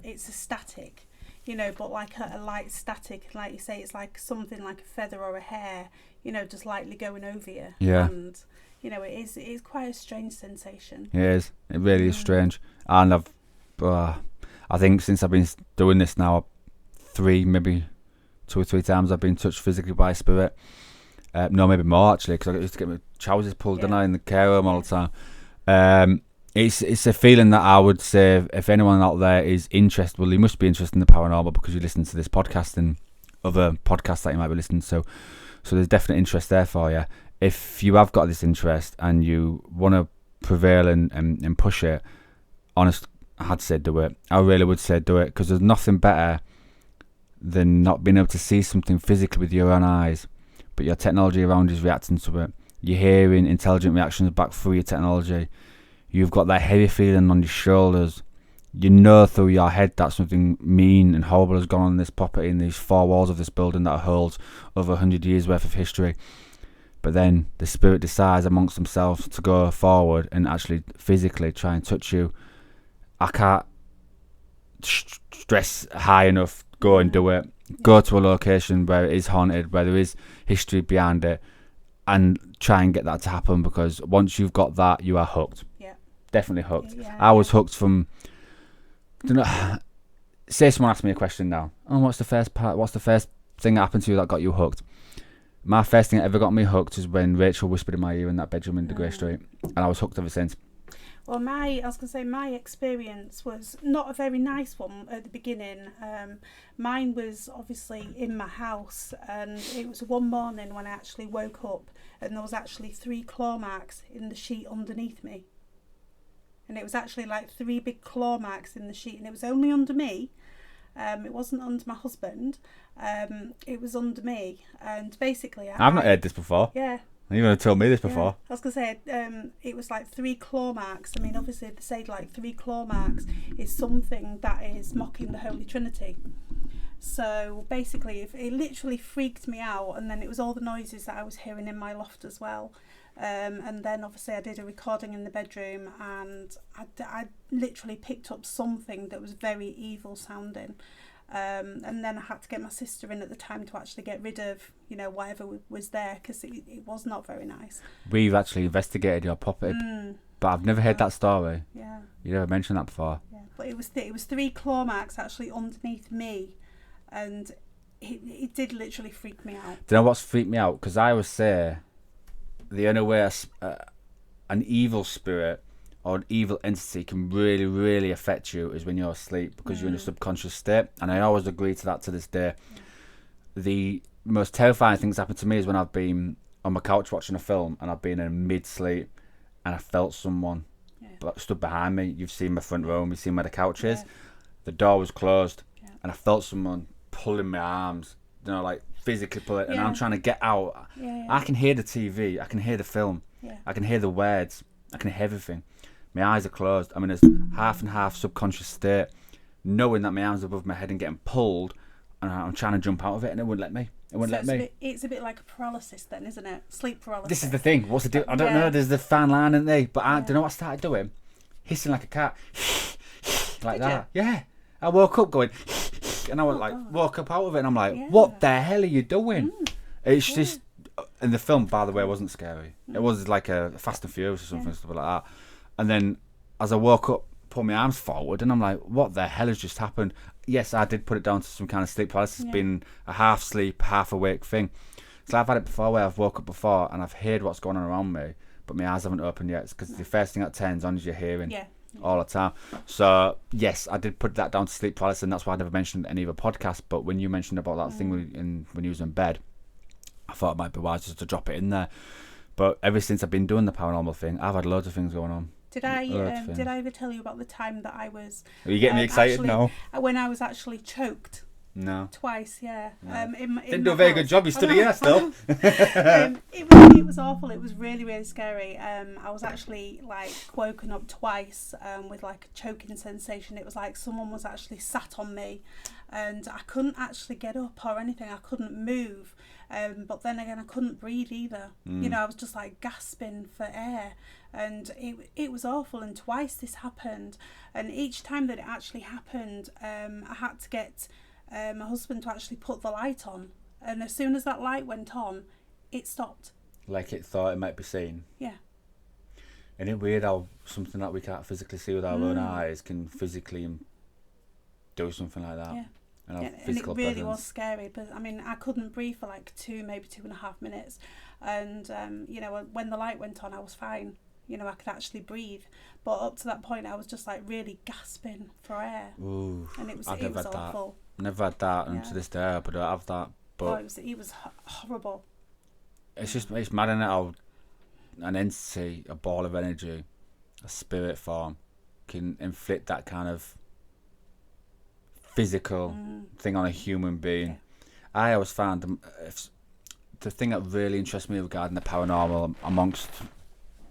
it's a static, but like a light static, like you say, it's like something like a feather or a hair, just lightly going over you. Yeah. And it is quite a strange sensation. It is. It really is strange. And I think since I've been doing this now, maybe 2 or 3 times I've been touched physically by a spirit. No, maybe more actually, because I used to get my trousers pulled didn't I, in the care home all the time. It's a feeling that I would say if anyone out there is interested, well, you must be interested in the paranormal because you listen to this podcast and other podcasts that you might be listening to. So there's definite interest there for you. If you have got this interest and you want to prevail and push it, honest, I'd say do it. I really would say do it, because there's nothing better than not being able to see something physically with your own eyes, but your technology around you is reacting to it. You're hearing intelligent reactions back through your technology. You've got that heavy feeling on your shoulders. You know through your head that something mean and horrible has gone on in this property, in these four walls of this building that holds over 100 years worth of history. But then the spirit decides amongst themselves to go forward and actually physically try and touch you. I can't stress high enough, go and do it. Go to a location where it is haunted, where there is history behind it, and try and get that to happen, because once you've got that, you are hooked. Yeah. Definitely hooked. Yeah. I was hooked from... Say someone asked me a question now. Oh, what's the first thing that happened to you that got you hooked? My first thing that ever got me hooked is when Rachel whispered in my ear in that bedroom in the Grey Street, and I was hooked ever since. Well, my experience was not a very nice one at the beginning. Mine was obviously in my house, and it was one morning when I actually woke up and there was actually 3 claw marks in the sheet underneath me. And it was actually like 3 big claw marks in the sheet, and it was only under me. It wasn't under my husband. It was under me, and basically I've not heard this before. Yeah. You've never told me this before. Yeah. I was going to say, it was like 3 claw marks. I mean, obviously, they say like 3 claw marks is something that is mocking the Holy Trinity. So basically, it literally freaked me out, and then it was all the noises that I was hearing in my loft as well. And then obviously I did a recording in the bedroom, and I literally picked up something that was very evil sounding. And then I had to get my sister in at the time to actually get rid of, whatever was there, because it was not very nice. We've actually investigated your property, but I've never heard that story. Yeah. You never mentioned that before. Yeah, but it was 3 claw marks actually underneath me, and it did literally freak me out. Do you know what's freaked me out? Because I would say the only way an evil spirit or an evil entity can really, really affect you is when you're asleep, because you're in a subconscious state. And I always agree to that to this day. The most terrifying things happen to me is when I've been on my couch watching a film and I've been in mid-sleep and I felt someone stood behind me. You've seen my front room, you've seen where the couch is. The door was closed and I felt someone pulling my arms, like physically pull it, and I'm trying to get out. I can hear the TV, I can hear the film, I can hear the words, I can hear everything. My eyes are closed. I'm in a half and half subconscious state, knowing that my arms are above my head and getting pulled, and I'm trying to jump out of it, and it wouldn't let me. It's a bit like a paralysis then, isn't it? Sleep paralysis. This is the thing. What's the deal? I don't know. There's the fine line, isn't there? But I don't know what I started doing. Hissing like a cat. Like that. Yeah. I woke up going, and I woke up out of it, and I'm like, what the hell are you doing? It's just, and the film, by the way, wasn't scary. It was like a Fast and Furious or something, stuff like that. And then as I woke up, pulled my arms forward, and I'm like, what the hell has just happened? Yes, I did put it down to some kind of sleep paralysis. It's been a half sleep, half awake thing. So I've had it before where I've woke up before and I've heard what's going on around me, but my eyes haven't opened yet. It's because the first thing that turns on is your hearing all the time. So yes, I did put that down to sleep paralysis, and that's why I never mentioned any other podcast. But when you mentioned about that thing when you was in bed, I thought it might be wise just to drop it in there. But ever since I've been doing the paranormal thing, I've had loads of things going on. Did I ever tell you about the time that I was... Are you getting me excited now? When I was actually choked. No. Twice, yeah. No. Didn't do a very good job. You stood here still. It was awful. It was really, really scary. I was actually woken up twice with a choking sensation. It was like someone was actually sat on me, and I couldn't actually get up or anything. I couldn't move. But then again, I couldn't breathe either. I was just gasping for air, and it was awful. And twice this happened, and each time that it actually happened, I had to get my husband to actually put the light on, and as soon as that light went on, it stopped. Like it thought it might be seen. Yeah. Isn't it weird how something that we can't physically see with our own eyes can physically do something like that? Yeah. And it really was scary, but I mean, I couldn't breathe for 2, maybe 2.5 minutes, and when the light went on, I was fine. I could actually breathe, but up to that point, I was just really gasping for air. Ooh, and it was awful. Never had that, and to this day, I don't have that. But it was horrible. It's mad, isn't it, how an entity, a ball of energy, a spirit form, can inflict that kind of physical thing on a human being. I always found the thing that really interests me regarding the paranormal, amongst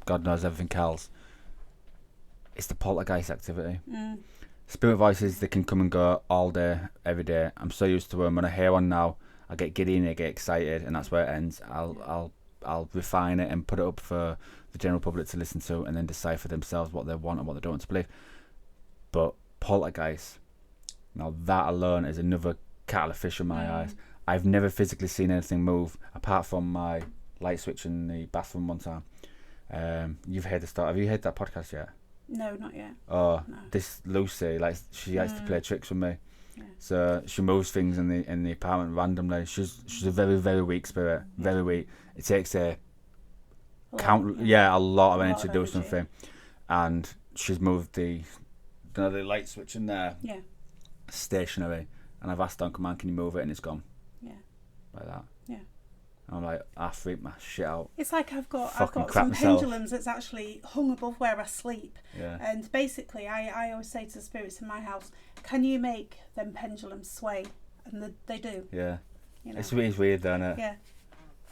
God knows everything else, is the poltergeist activity. Spirit voices, they can come and go all day, every day. I'm so used to them. When I hear one now, I get giddy and I get excited, and that's where it ends. I'll refine it and put it up for the general public to listen to, and then decide for themselves what they want and what they don't want to believe. But poltergeist, now that alone is another kettle of fish in my eyes. I've never physically seen anything move apart from my light switch in the bathroom one time. You've heard the story. Have you heard that podcast yet? No, not yet. Oh, no. This Lucy, like, she likes to play tricks with me. Yeah. So she moves things in the apartment randomly. She's a very, very weak spirit. Very weak. It takes a lot of energy to do something. And she's moved the light switch in there. Yeah. Stationary. And I've asked her on command, can you move it? And it's gone. Yeah. Like that. Yeah. I'm like, I freak my shit out. It's like I've got crap some myself. pendulums that's actually hung above where I sleep. Yeah. And basically, I always say to the spirits in my house, can you make them pendulums sway? And they do. Yeah. You know? It's weird, though, isn't it? Yeah.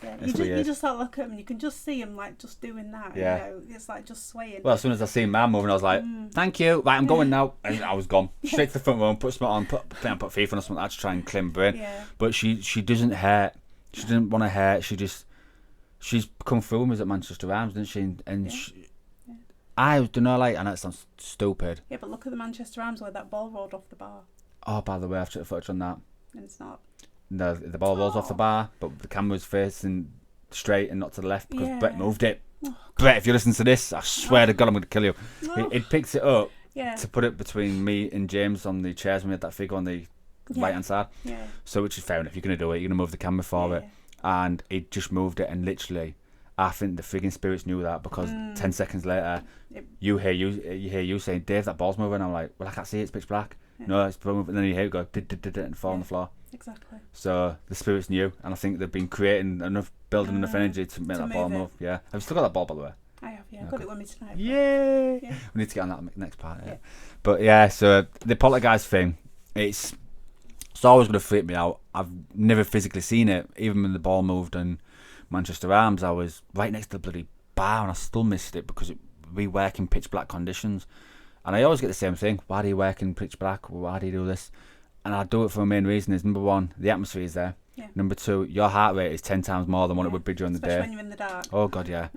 Yeah. It's You just start looking at them and you can just see them like just doing that. Yeah. You know, it's like just swaying. Well, as soon as I seen man moving, I was like, thank you. Right, I'm going now. And I was gone. Straight to the front room, put something on, put FIFA on or something like that to try and clean brain. Yeah. But she doesn't hurt. She didn't want to hurt. She's come through me at Manchester Arms, didn't she? And I don't know, like, and that sounds stupid. Yeah, but look at the Manchester Arms where that ball rolled off the bar. Oh, by the way, I've took a footage on that. And it's not. No, the ball rolls off the bar, but the camera's facing straight and not to the left because Brett moved it. Brett, if you listen to this, I swear to God, I'm going to kill you. It picks it up to put it between me and James on the chairs when we had that figure on the right-hand side. Yeah. So, which is fair enough. You're going to do it. You're going to move the camera for it. And it just moved it, and literally, I think the frigging spirits knew that because 10 seconds later, you hear you saying, Dave, that ball's moving. I'm like, well, I can't see it. It's pitch black. Yeah. No, it's moving. And then you hear it go, and fall on the floor. Exactly. So the spirits knew, and I think they've been creating building enough energy to make that ball move. Yeah. Have you still got that ball, by the way? I have, yeah. I got it with me tonight. Yeah. We need to get on that next part. Yeah. But yeah, so the poltergeist thing, it's always going to freak me out. I've never physically seen it. Even when the ball moved in Manchester Arms, I was right next to the bloody bar, and I still missed it because we work in pitch black conditions. And I always get the same thing. Why do you work in pitch black? Why do you do this? And I do it for a main reason. Is number one, the atmosphere is there. Yeah. Number two, your heart rate is 10 times more than what it would be during the day. Especially when you're in the dark. Oh, God, yeah.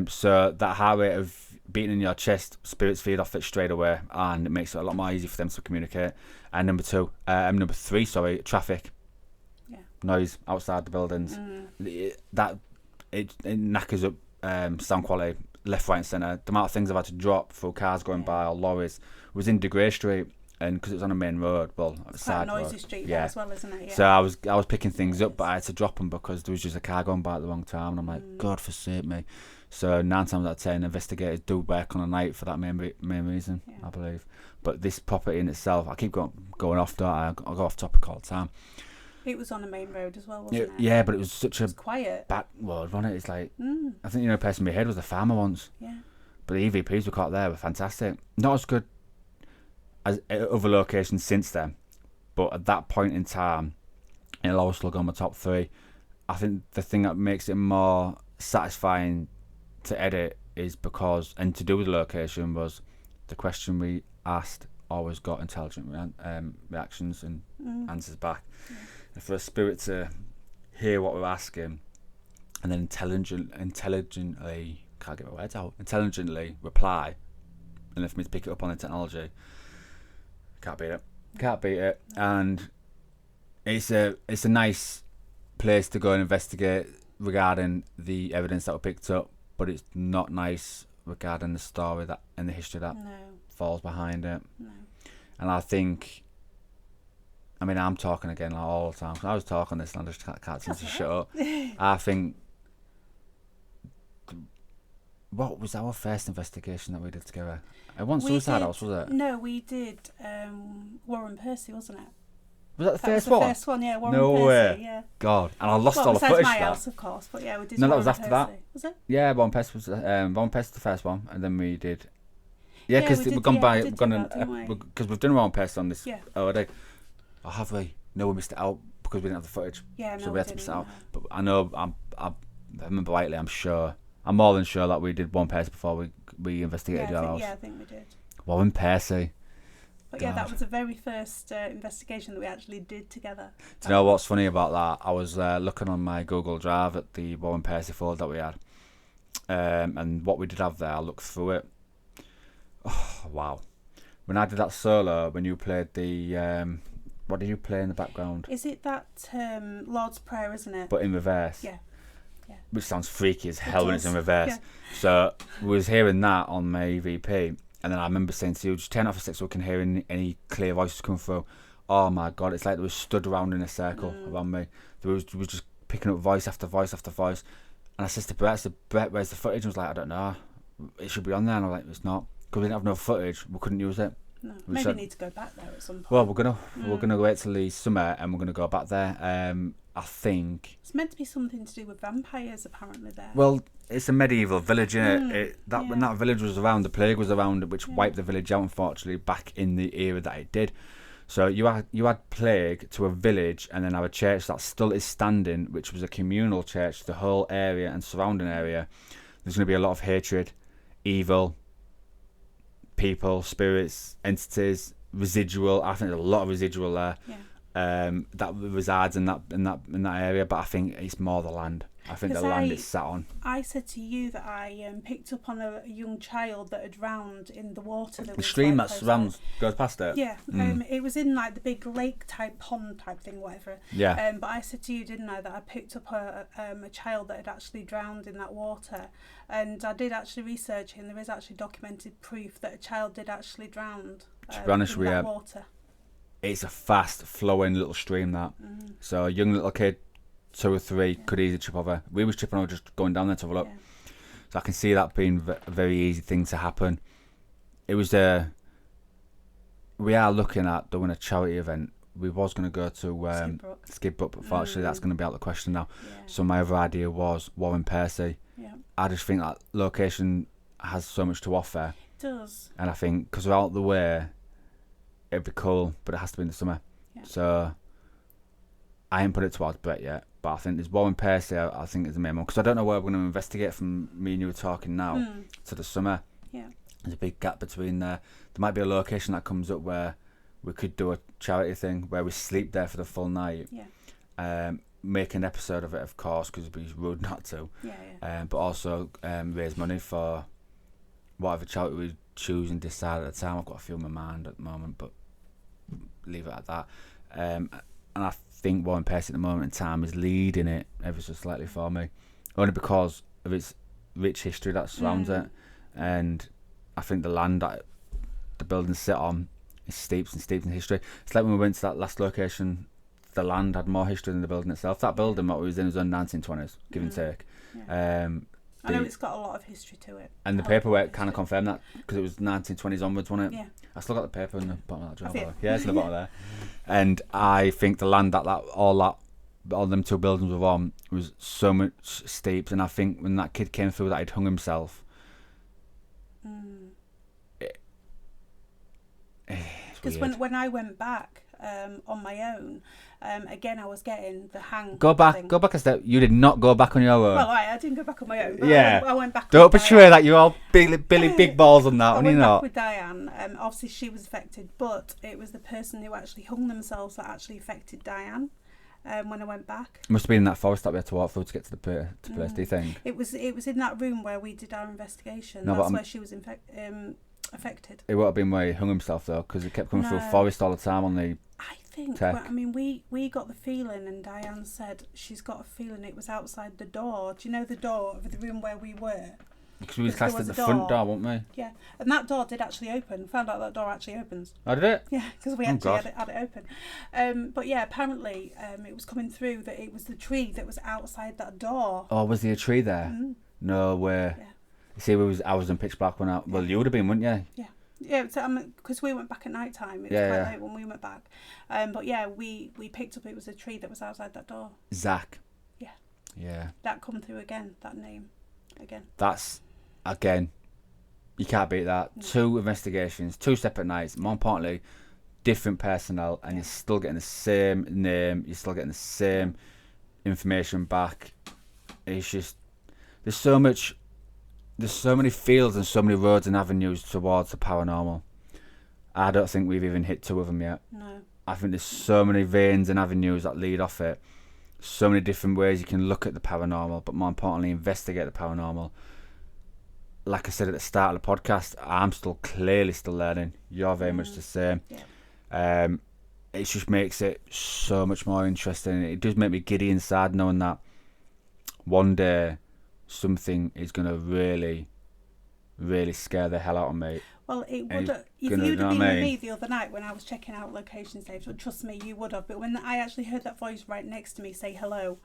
So that heart rate of beating in your chest, spirits feed off it straight away, and it makes it a lot more easy for them to communicate. And number three, traffic. Yeah. Noise outside the buildings. It knackers up sound quality left, right and centre. The amount of things I've had to drop for cars going by or lorries was in De Grey Street. And because it was on a main road, it's quite a noisy street as well, isn't it? Yeah. So I was picking things up, but I had to drop them because there was just a car going by at the wrong time, and I'm like, God forsake me. So 9 times out of 10, investigators do work on a night for that main reason, I believe. But this property in itself, I keep going off, don't I? I go off topic all the time. It was on a main road as well, wasn't it? Yeah, but it was such a quiet back road, wasn't it? It's like I think the person in my head was the farmer once. Yeah. But the EVPs we caught there were fantastic. Not as good as other locations since then, but at that point in time, it'll always still go on my top 3. I think the thing that makes it more satisfying to edit is because, and to do with the location, was the question we asked always got intelligent reactions and answers back. And for a spirit to hear what we're asking and then intelligently, can't get my words out, intelligently reply, and then for me to pick it up on the technology, can't beat it. And it's a nice place to go and investigate regarding the evidence that we picked up, but it's not nice regarding the story that and the history that falls behind it. No. And I think, I mean, I'm talking again like all the time. I was talking this and I just can't seem to shut up. I think, what was our first investigation that we did together? It wasn't Suicide House, was it? No, we did Warren Percy, wasn't it? Was that the first one? The first one, yeah. Warren no Percy, way. Yeah. God, and I lost all the footage. My house, of course, but yeah, we did. No, Warren that was after Percy. that. Was it? Yeah, Warren Percy was Warren Percy the first one, and then we did. Yeah, because we've gone by, because we've done Warren Percy on this already. Oh, have we? No, we missed it out. because we didn't have the footage. Yeah, no, so we had to didn't, miss it out. no. But I know, I remember rightly, I'm more than sure that we did Warren Percy before we investigated your house. Yeah, I think we did. Warren Percy. But yeah, that was the very first investigation that we actually did together. Do you know what's funny about that? I was looking on my Google Drive at the Warren Percy folder that we had. And what we did have there, I looked through it. Oh, wow. When I did that solo, when you played the... what did you play in the background? Is it that Lord's Prayer, isn't it? But in reverse. Yeah. Which sounds freaky as hell when it's in reverse. Yeah. So we was hearing that on my EVP, and then I remember saying to you, just turn it off a sec so we can hear any clear voices come through. Oh my God, it's like they were stood around in a circle around me. There was just picking up voice after voice after voice. And I said to Brett, where's the footage? I was like, I don't know. It should be on there. And I was like, it's not. Because we didn't have no footage, we couldn't use it. No, maybe need to go back there at some point. Well, we're gonna wait till the summer and we're gonna go back there. I think it's meant to be something to do with vampires, apparently. There. Well, it's a medieval village, isn't it? When that village was around, the plague was around, which wiped the village out. Unfortunately, back in the era that it did. So you had plague to a village, and then have a church that still is standing, which was a communal church. The whole area and surrounding area, there's going to be a lot of hatred, evil. People, spirits, entities, residual. I think there's a lot of residual there. That resides in that area, but I think it's more the land. I think the land it's sat on. I said to you that I picked up on a young child that had drowned in the water. The stream that surrounds goes past it. Yeah, it was in like the big lake type pond type thing, whatever. Yeah. But I said to you, didn't I, that I picked up a child that had actually drowned in that water, and I did actually research it, and there is actually documented proof that a child did actually drown. To be honest with you, water. It's a fast flowing little stream that. So a young little kid, 2 or 3, could easily trip over. We was tripping over just going down there to have a look. So I can see that being a very easy thing to happen. It was we are looking at doing a charity event. We was going to go to Skid Brook, but unfortunately that's going to be out of the question now. So my other idea was Warren Percy. I just think that location has so much to offer. It does. And I think because we're out of the way, it'd be cool, but it has to be in the summer. So I ain't put it towards Brett yet, but I think there's Warren Percy. I think is the main one, because I don't know where we're going to investigate from. Me and you were talking now to the summer. There's a big gap between there. There might be a location that comes up where we could do a charity thing where we sleep there for the full night. Make an episode of it, of course, because it'd be rude not to. But also raise money for whatever charity we choose and decide at the time. I've got a few in my mind at the moment, but leave it at that. And I think Warren Percy at the moment in time is leading it ever so slightly for me, only because of its rich history that surrounds it, and I think the land that the buildings sit on is steeped in history. It's like when we went to that last location, the land had more history than the building itself. That building that we was in was in the 1920s, give and take. I know it's got a lot of history to it. And the paperwork kind of confirmed that, because it was 1920s onwards, wasn't it? Yeah. I still got the paper in the bottom of that jar. Yeah, it's in the bottom there. And I think the land that all them 2 buildings were on was so much steeped. And I think when that kid came through that he'd hung himself, because when I went back on my own, again I was getting the hang. Go back a step. You did not go back on your own. Well, I didn't go back on my own. But I went back. Don't portray that you're all Billy big balls on that. I went back not with Diane. Obviously she was affected, but it was the person who actually hung themselves that actually affected Diane. When I went back, it must have been in that forest that we had to walk through to get to the place. Do you think it was in that room where we did our investigation? That's where she was affected. It would have been where he hung himself though, because he kept coming through forest all the time on the. I think. Well, I mean, we got the feeling, and Diane said she's got a feeling it was outside the door. Do you know the door of the room where we were? Because we was cast at the front door, weren't we? Yeah, and that door did actually open. Found out that door actually opens. Oh, did it? Yeah, because we actually had it open. But yeah, apparently it was coming through that it was the tree that was outside that door. Oh, was there a tree there? No way. Yeah. See, I was in pitch black when I. Well, you would have been, wouldn't you? Yeah. Yeah, because we went back at night time. It was quite late when we went back. But yeah, we picked up it was a tree that was outside that door. Zach. Yeah. Yeah. That come through again. That name, again. That's again. You can't beat that. No. 2 investigations, 2 separate nights. More importantly, different personnel, and you're still getting the same name, you're still getting the same information back. It's just there's so many fields and so many roads and avenues towards the paranormal. I don't think we've even hit 2 of them yet. No. I think there's so many veins and avenues that lead off it. So many different ways you can look at the paranormal, but more importantly, investigate the paranormal. Like I said at the start of the podcast, I'm clearly still learning. You're very much the same. Yeah. It just makes it so much more interesting. It does make me giddy inside knowing that one day something is going to really, really scare the hell out of me. Well, it would. If you'd have been with me the other night when I was checking out locations, Dave, so trust me, you would have. But when I actually heard that voice right next to me say hello,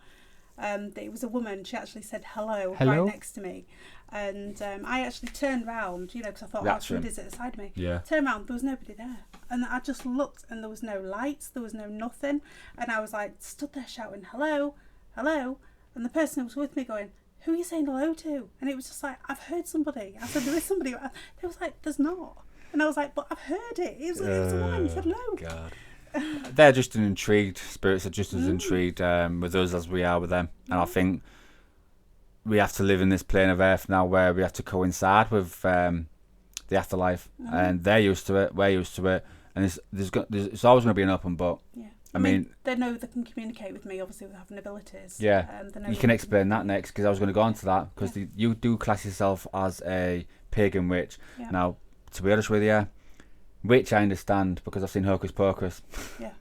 it was a woman. She actually said hello right next to me, and I actually turned round, because I thought, somebody's at the side of me. Yeah. Turned round, there was nobody there, and I just looked, and there was no lights, there was no nothing, and I was like stood there shouting hello, hello, and the person who was with me going, who are you saying hello to? And it was just like, I've heard somebody. I said, there is somebody. They was like, there's not. And I was like, but I've heard it. It was a woman. He said hello. God. They're just intrigued. Spirits are just as intrigued with us as we are with them. And I think we have to live in this plane of earth now where we have to coincide with the afterlife. And they're used to it. We're used to it. And it's always going to be an open book. Yeah. I mean, they know they can communicate with me, obviously, with having abilities. Yeah, you can explain that next, because I was going to go on to that, because you do class yourself as a pagan witch. Yeah. Now, to be honest with you, witch I understand, because I've seen Hocus Pocus. Yeah.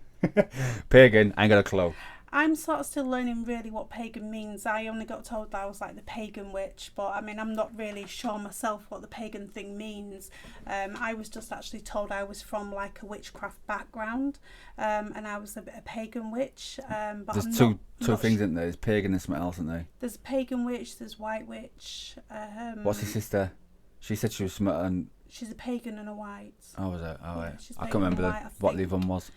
Pagan, I ain't got a clue. I'm sort of still learning really what pagan means. I only got told that I was like the pagan witch, but I mean, I'm not really sure myself what the pagan thing means. I was just actually told I was from like a witchcraft background, and I was a pagan witch. But there's two things, isn't there? There's pagan and something else, isn't there? There's pagan witch, there's white witch. What's your sister? She said she was smitten. She's a pagan and a white. Oh, was it? Oh, yeah, right. I can't remember what the other one was.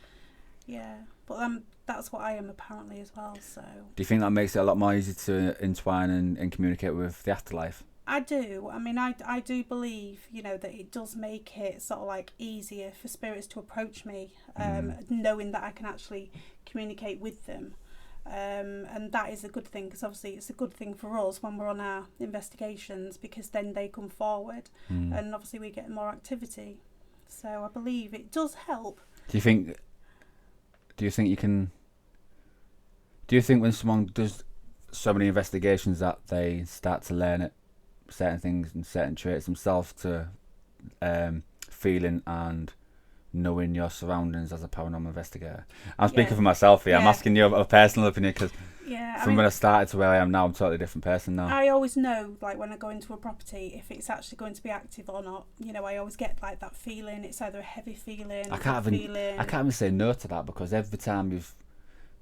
Yeah, but that's what I am apparently as well. So. Do you think that makes it a lot more easy to entwine and communicate with the afterlife? I do. I mean, I do believe, that it does make it sort of like easier for spirits to approach me, knowing that I can actually communicate with them. And that is a good thing, because obviously it's a good thing for us when we're on our investigations, because then they come forward and obviously we get more activity. So I believe it does help. Do you think when someone does so many investigations that they start to learn it, certain things and certain traits themselves, to feeling and knowing your surroundings as a paranormal investigator? I'm speaking for myself here. Yeah. I'm asking you a personal opinion, because when I started to where I am now, I'm a totally different person now. I always know, like when I go into a property, if it's actually going to be active or not. I always get like that feeling. It's either a heavy feeling, I can't even say no to that, because every time you've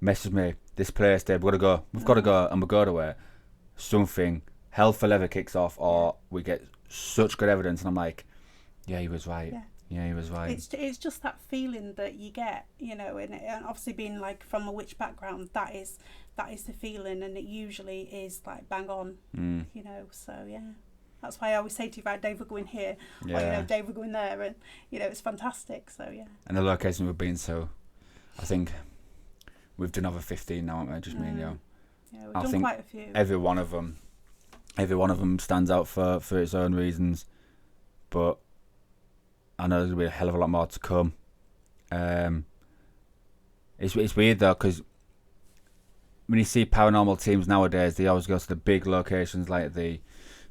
messaged me, this place, Dave, we've got to go, and we go to it, something hell for leather kicks off, or we get such good evidence, and I'm like, yeah, he was right. Yeah, he was right. It's just that feeling that you get, and obviously being like from a witch background, that is the feeling, and it usually is like bang on, so yeah. That's why I always say to you, right, Dave, we're going here, or Dave, we're going there, and it's fantastic, so yeah. And the location we've been to, I think we've done over 15 now, haven't we? Just me and you. Yeah, we've done quite a few. Every one of them stands out for its own reasons, but I know there's going to be a hell of a lot more to come. It's weird though, because when you see paranormal teams nowadays, they always go to the big locations, like the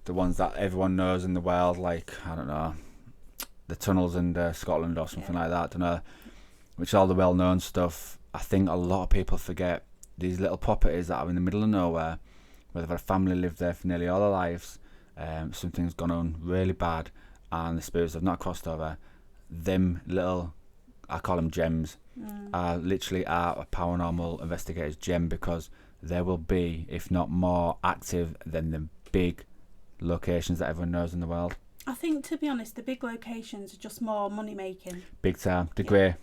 ones that everyone knows in the world, like, I don't know, the tunnels in Scotland or something like that, I don't know, which is all the well-known stuff. I think a lot of people forget these little properties that are in the middle of nowhere, where they've had a family live there for nearly all their lives. Something's gone on really bad, and the spirits have not crossed over. Them little, I call them gems, are literally a paranormal investigator's gem, because they will be, if not more, active than the big locations that everyone knows in the world. I think, to be honest, the big locations are just more money making. Big time. The Grey,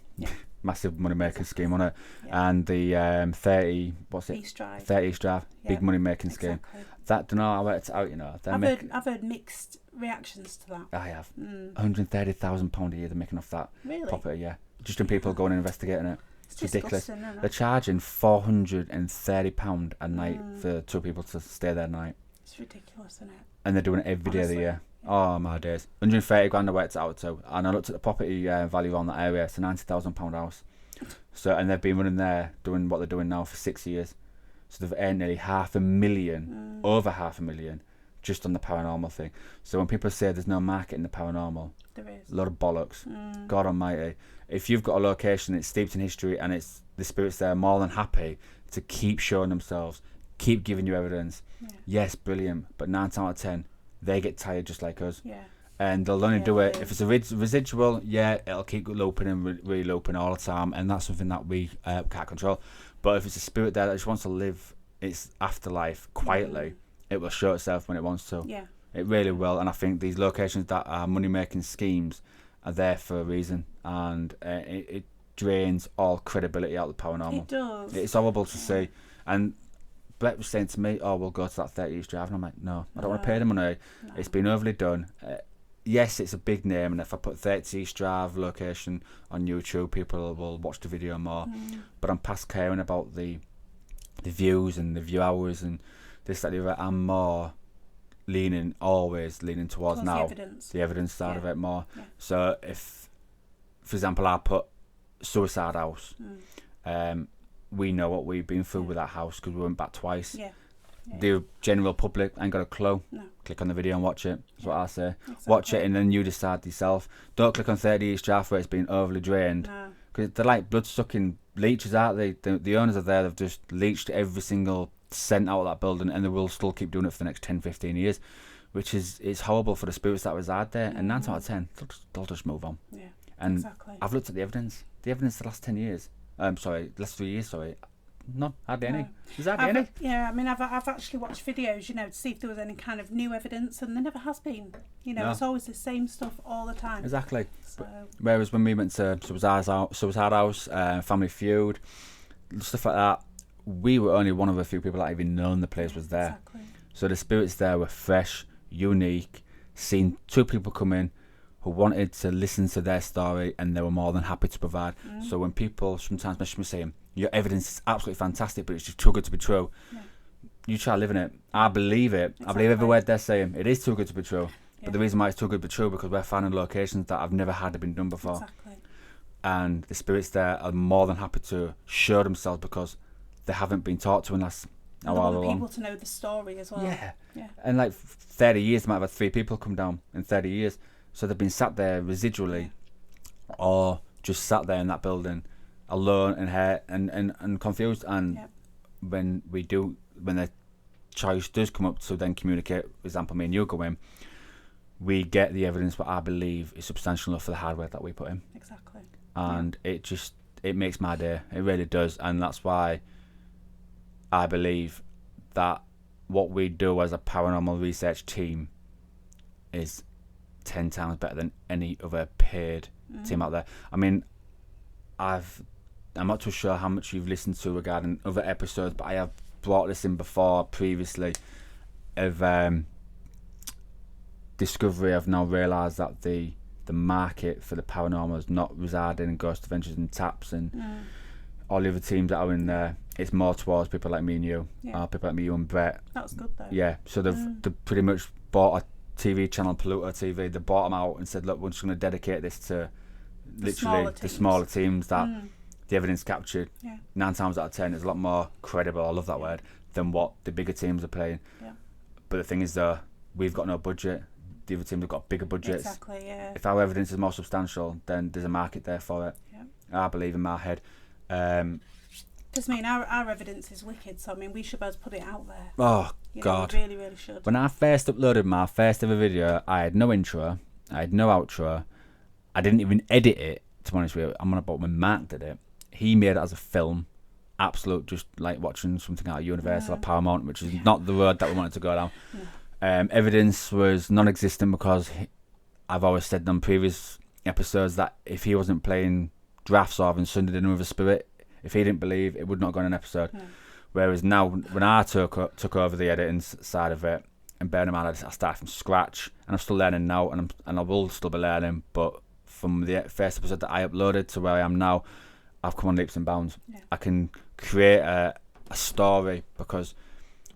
massive money making scheme on it, and the 30 East Drive, big money making scheme. That, don't know, I worked it out, you know. I've heard mixed reactions to that. I have. £130,000 a year they're making off that property, yeah. Just in people going and investigating it. It's ridiculous. Isn't it? They're charging £430 a night for 2 people to stay there at night. It's ridiculous, isn't it? And they're doing it every day of the year. Oh my days. 130 grand I worked it out too. And I looked at the property value on that area. It's a £90,000 house. So, and they've been running there doing what they're doing now for 6 years. So they've earned nearly $500,000, over $500,000, just on the paranormal thing. So when people say there's no market in the paranormal, there is. A lot of bollocks. God almighty. If you've got a location that's steeped in history and it's the spirits there are more than happy to keep showing themselves, keep giving you evidence. Yeah. Yes, brilliant. But 9 times out of 10, they get tired just like us. Yeah. And they'll only do it if it's a residual. Yeah, it'll keep looping and re-looping all the time, and that's something that we can't control. But if it's a spirit there that just wants to live its afterlife quietly, it will show itself when it wants to. Yeah, it really will. And I think these locations that are money-making schemes are there for a reason, and it drains all credibility out of the paranormal. It does. It's horrible to see. And Brett was saying to me, "Oh, we'll go to that 30 East Drive," and I'm like, "No, I don't want to pay the money. No. It's been overly done." Yes, it's a big name, and if I put 30 East Drive location on YouTube, people will watch the video more. But I'm past caring about the views and the view hours and this, that, the other. I'm more always leaning towards now the evidence side of it more. Yeah. So if, for example, I put Suicide House, we know what we've been through with that house because we went back twice. Yeah. The general public ain't got a clue. No. Click on the video and watch it. That's what I say. Exactly. Watch it and then you decide yourself. Don't click on 30 East Drive where it's been overly drained. Because they're like blood-sucking leeches, aren't they? The owners are there. They've just leached every single cent out of that building, and they will still keep doing it for the next 10, 15 years, which is it's horrible for the spirits that reside there. And 9 out of 10, they'll just move on. Yeah, and I've looked at the evidence. The evidence the last 10 years. Last 3 years, no, hardly any. Is that any? Yeah, I mean, I've actually watched videos, to see if there was any kind of new evidence, and there never has been. No. It's always the same stuff all the time. Exactly. So. Whereas when we went to Suicide House, Family Feud, stuff like that, we were only one of a few people that even known the place was there. Exactly. So the spirits there were fresh, unique. Seen 2 people come in who wanted to listen to their story, and they were more than happy to provide. So when people sometimes message me saying, "Your evidence is absolutely fantastic, but it's just too good to be true," you try living it. I believe it. Exactly. I believe every word they're saying. It is too good to be true. But the reason why it's too good to be true because we're finding locations that I've never had been done before. Exactly. And the spirits there are more than happy to show themselves because they haven't been taught to unless I want people to know the story as well. Yeah. And like 30 years, they might have had 3 people come down in 30 years. So they've been sat there residually or just sat there in that building alone and hurt and confused. And when the choice does come up to then communicate, for example, me and you go in, we get the evidence what I believe is substantial enough for the hardware that we put in. Exactly. And it makes my day. It really does. And that's why I believe that what we do as a paranormal research team is 10 times better than any other paid team out there. I mean, I'm not too sure how much you've listened to regarding other episodes, but I have brought this in before previously of Discovery. I've now realised that the market for the paranormal is not residing in Ghost Adventures and Taps and all the other teams that are in there. It's more towards people like me and you, people like me, you and Brett. That's good though. Yeah, so they've pretty much bought a TV channel, Polluter TV. They bought them out and said, "Look, we're just going to dedicate this to literally the smaller teams that the evidence captured 9 times out of 10 is a lot more credible. I love that word than what the bigger teams are playing." Yeah. But the thing is, though, we've got no budget. The other teams have got bigger budgets. Exactly. Yeah. If our evidence is more substantial, then there's a market there for it. Yeah. I believe in my head. Because our evidence is wicked, so we should be able to put it out there. Oh God, we really, really should. When I first uploaded my first ever video, I had no intro, I had no outro, I didn't even edit it. To be honest with you, I'm on about when Mark did it. He made it as a film, absolute, just like watching something out of Universal or Paramount, which is not the road that we wanted to go down. Evidence was non-existent because I've always said on previous episodes that if he wasn't playing drafts or having Sunday dinner with a spirit, if he didn't believe, it would not go on an episode. Whereas now, when I took over the editing side of it, and bearing in mind I started from scratch, and I'm still learning now, and I will still be learning. But from the first episode that I uploaded to where I am now, I've come on leaps and bounds. Yeah. I can create a story, because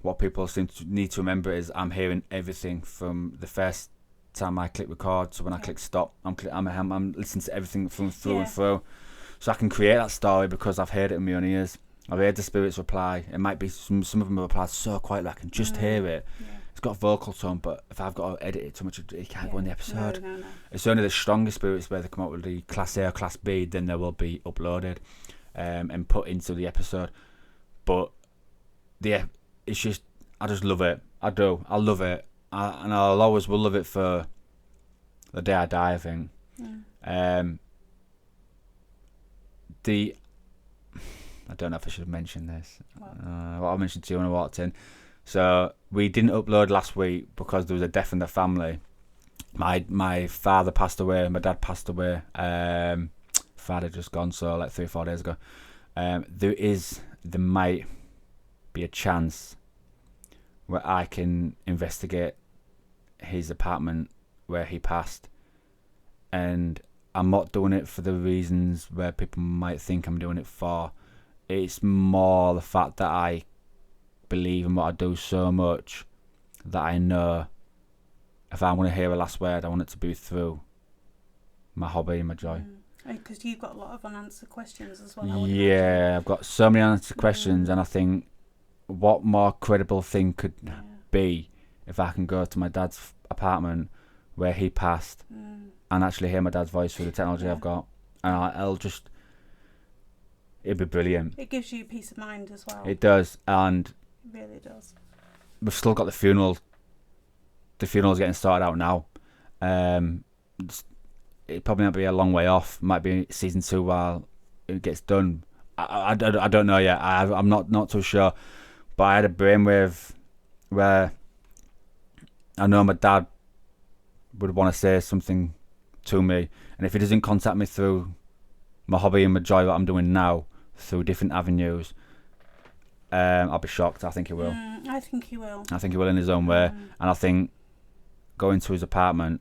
what people seem to need to remember is I'm hearing everything from the first time I click record to when I click stop. I'm listening to everything from through and through, so I can create that story because I've heard it in my own ears. I've heard the spirits reply. It might be some of them have replied so quietly I can just hear it. Yeah. It's got a vocal tone, but if I've got to edit it too much, it can't go in the episode. No. It's only the stronger spirits where they come up with the class A or class B, then they will be uploaded and put into the episode. But it's just, I just love it. I do. I love it. And I'll always will love it for the day I die, I think. I don't know if I should have mentioned this. What I mentioned to you when I walked in. So we didn't upload last week because there was a death in the family. My father passed away. My dad passed away. Father just gone, so like 3 or 4 days ago. There might be a chance where I can investigate his apartment where he passed, and I'm not doing it for the reasons where people might think I'm doing it for. It's more the fact that I believe in what I do so much that I know if I want to hear a last word, I want it to be through my hobby and my joy. Because you've got a lot of unanswered questions as well. Yeah, I've got so many unanswered questions, and I think what more credible thing could be if I can go to my dad's apartment where he passed and actually hear my dad's voice through the technology I've got, and it'd be brilliant. It gives you peace of mind as well. It does, and it really does. We've still got the funeral. The funeral's getting started out now. It probably might be a long way off. Might be season 2 while it gets done. I don't know yet. I'm not too sure. But I had a brainwave where I know my dad would want to say something to me, and if he doesn't contact me through my hobby and my joy that I'm doing now through different avenues, I'll be shocked. I think he will. I think he will. I think he will in his own way, and I think going to his apartment,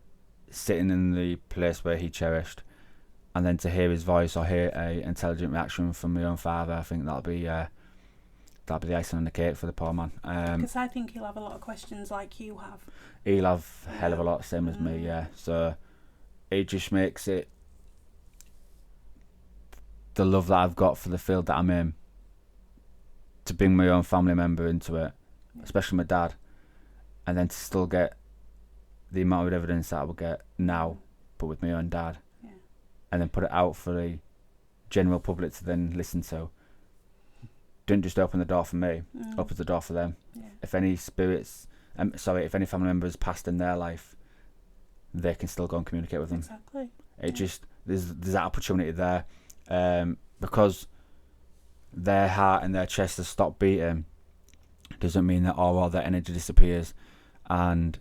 sitting in the place where he cherished, and then to hear his voice or hear a intelligent reaction from my own father, I think that'll be the icing on the cake for the poor man. Because I think he'll have a lot of questions like you have. He'll have a hell of a lot, same as me, yeah. So it just makes it the love that I've got for the field that I'm in, to bring my own family member into it, especially my dad, and then to still get the amount of evidence that I will get now, but with my own dad, and then put it out for the general public to then listen to. Don't just open the door for me, opens the door for them. If any spirits, if any family members passed in their life, they can still go and communicate with them. Exactly. It just, there's that opportunity there, because their heart and their chest has stopped beating, doesn't mean that all their energy disappears. And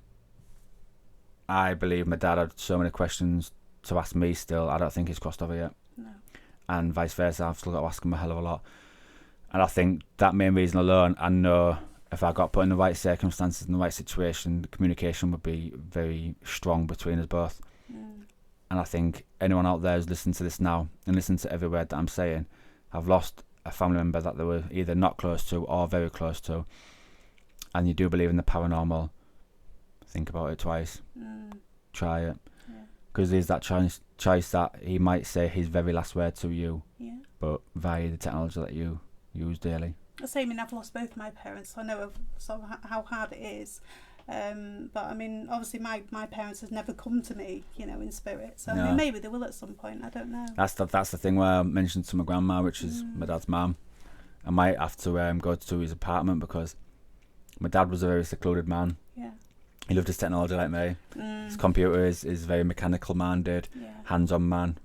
I believe my dad had so many questions to ask me still. I don't think he's crossed over yet. No. And vice versa, I've still got to ask him a hell of a lot. And I think that main reason alone, I know if I got put in the right circumstances, in the right situation, the communication would be very strong between us both. And I think anyone out there who's listening to this now and listening to every word that I'm saying, have lost a family member that they were either not close to or very close to, and you do believe in the paranormal, think about it twice. Try it. Because there's that choice that he might say his very last word to you, but via the technology that you use daily. I mean, I've lost both my parents, so I know sort of how hard it is. But I mean, obviously my parents have never come to me, in spirit. So I mean, maybe they will at some point. I don't know. That's the thing where I mentioned to my grandma, which is my dad's mum. I might have to go to his apartment, because my dad was a very secluded man. Yeah. He loved his technology like me. His computer is very mechanical minded, hands-on man.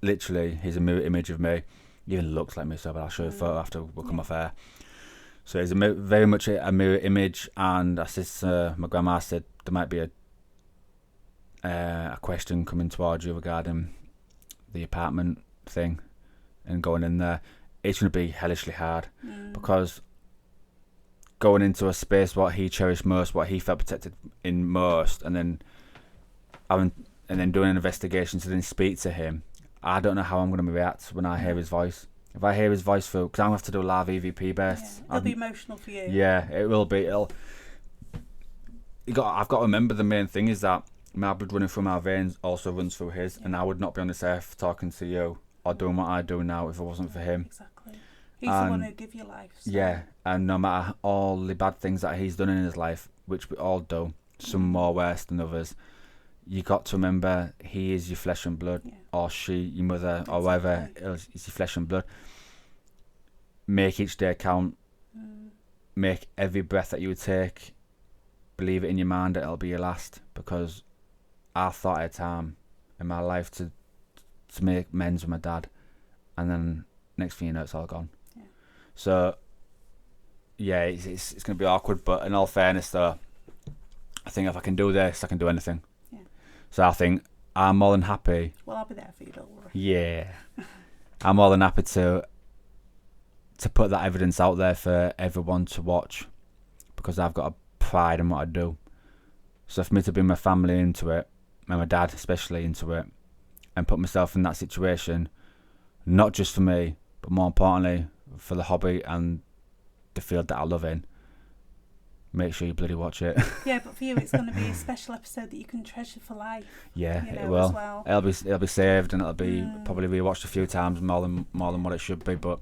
Literally, he's a mirror image of me. He even looks like me, so but I'll show you a photo after we come off air. So it's very much a mirror image, and my grandma said there might be a question coming towards you regarding the apartment thing and going in there. It's going to be hellishly hard, because going into a space what he cherished most, what he felt protected in most, and then doing an investigation to then speak to him. I don't know how I'm going to react when I hear his voice. If I hear his voice through, because I'm going to have to do live EVP based. It'll be emotional for you. Yeah, it will be. I've got to remember the main thing is that my blood running through my veins also runs through his, and I would not be on this earth talking to you or doing what I do now if it wasn't for him. Exactly. He's the one who gave you life. So. Yeah, and no matter all the bad things that he's done in his life, which we all do, some more worse than others, you got to remember he is your flesh and blood, or she, your mother, or whatever, is your flesh and blood. Make each day count. Make every breath that you would take, believe it in your mind that it'll be your last, because I thought I had time in my life to make amends with my dad, and then next thing you know, it's all gone. Yeah. So, yeah, it's going to be awkward, but in all fairness, though, I think if I can do this, I can do anything. Yeah. So I think I'm more than happy. Well, I'll be there for you, don't worry. Yeah. I'm more than happy to put that evidence out there for everyone to watch, because I've got a pride in what I do. So for me to bring my family into it, and my dad especially into it, and put myself in that situation, not just for me, but more importantly for the hobby and the field that I love in, make sure you bloody watch it. Yeah, but for you it's going to be a special episode that you can treasure for life. Yeah, you know, it will. As well. It'll be saved, and it'll be probably rewatched a few times more than what it should be. But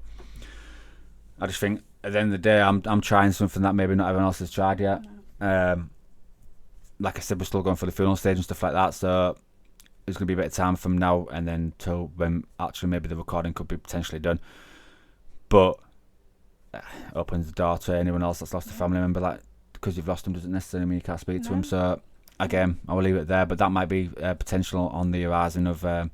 I just think at the end of the day, I'm trying something that maybe not everyone else has tried yet. No. Like I said, we're still going for the funeral stage and stuff like that, so there's going to be a bit of time from now and then till when actually maybe the recording could be potentially done. But opens the door to anyone else that's lost a family member. Like, because you've lost them doesn't necessarily mean you can't speak to them. So again, I will leave it there. But that might be potential on the horizon of a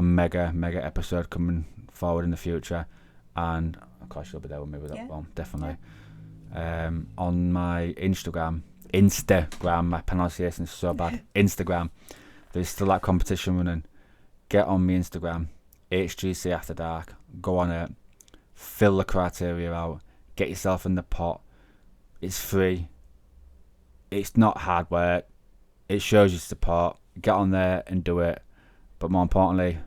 mega episode coming forward in the future. And of course you'll be there with me with that one, definitely. Yeah. On my Instagram, my pronunciation is so bad. Instagram, there's still that competition running. Get on my Instagram, HGC After Dark. Go on it, fill the criteria out, get yourself in the pot. It's free. It's not hard work. It shows you support. Get on there and do it. But more importantly,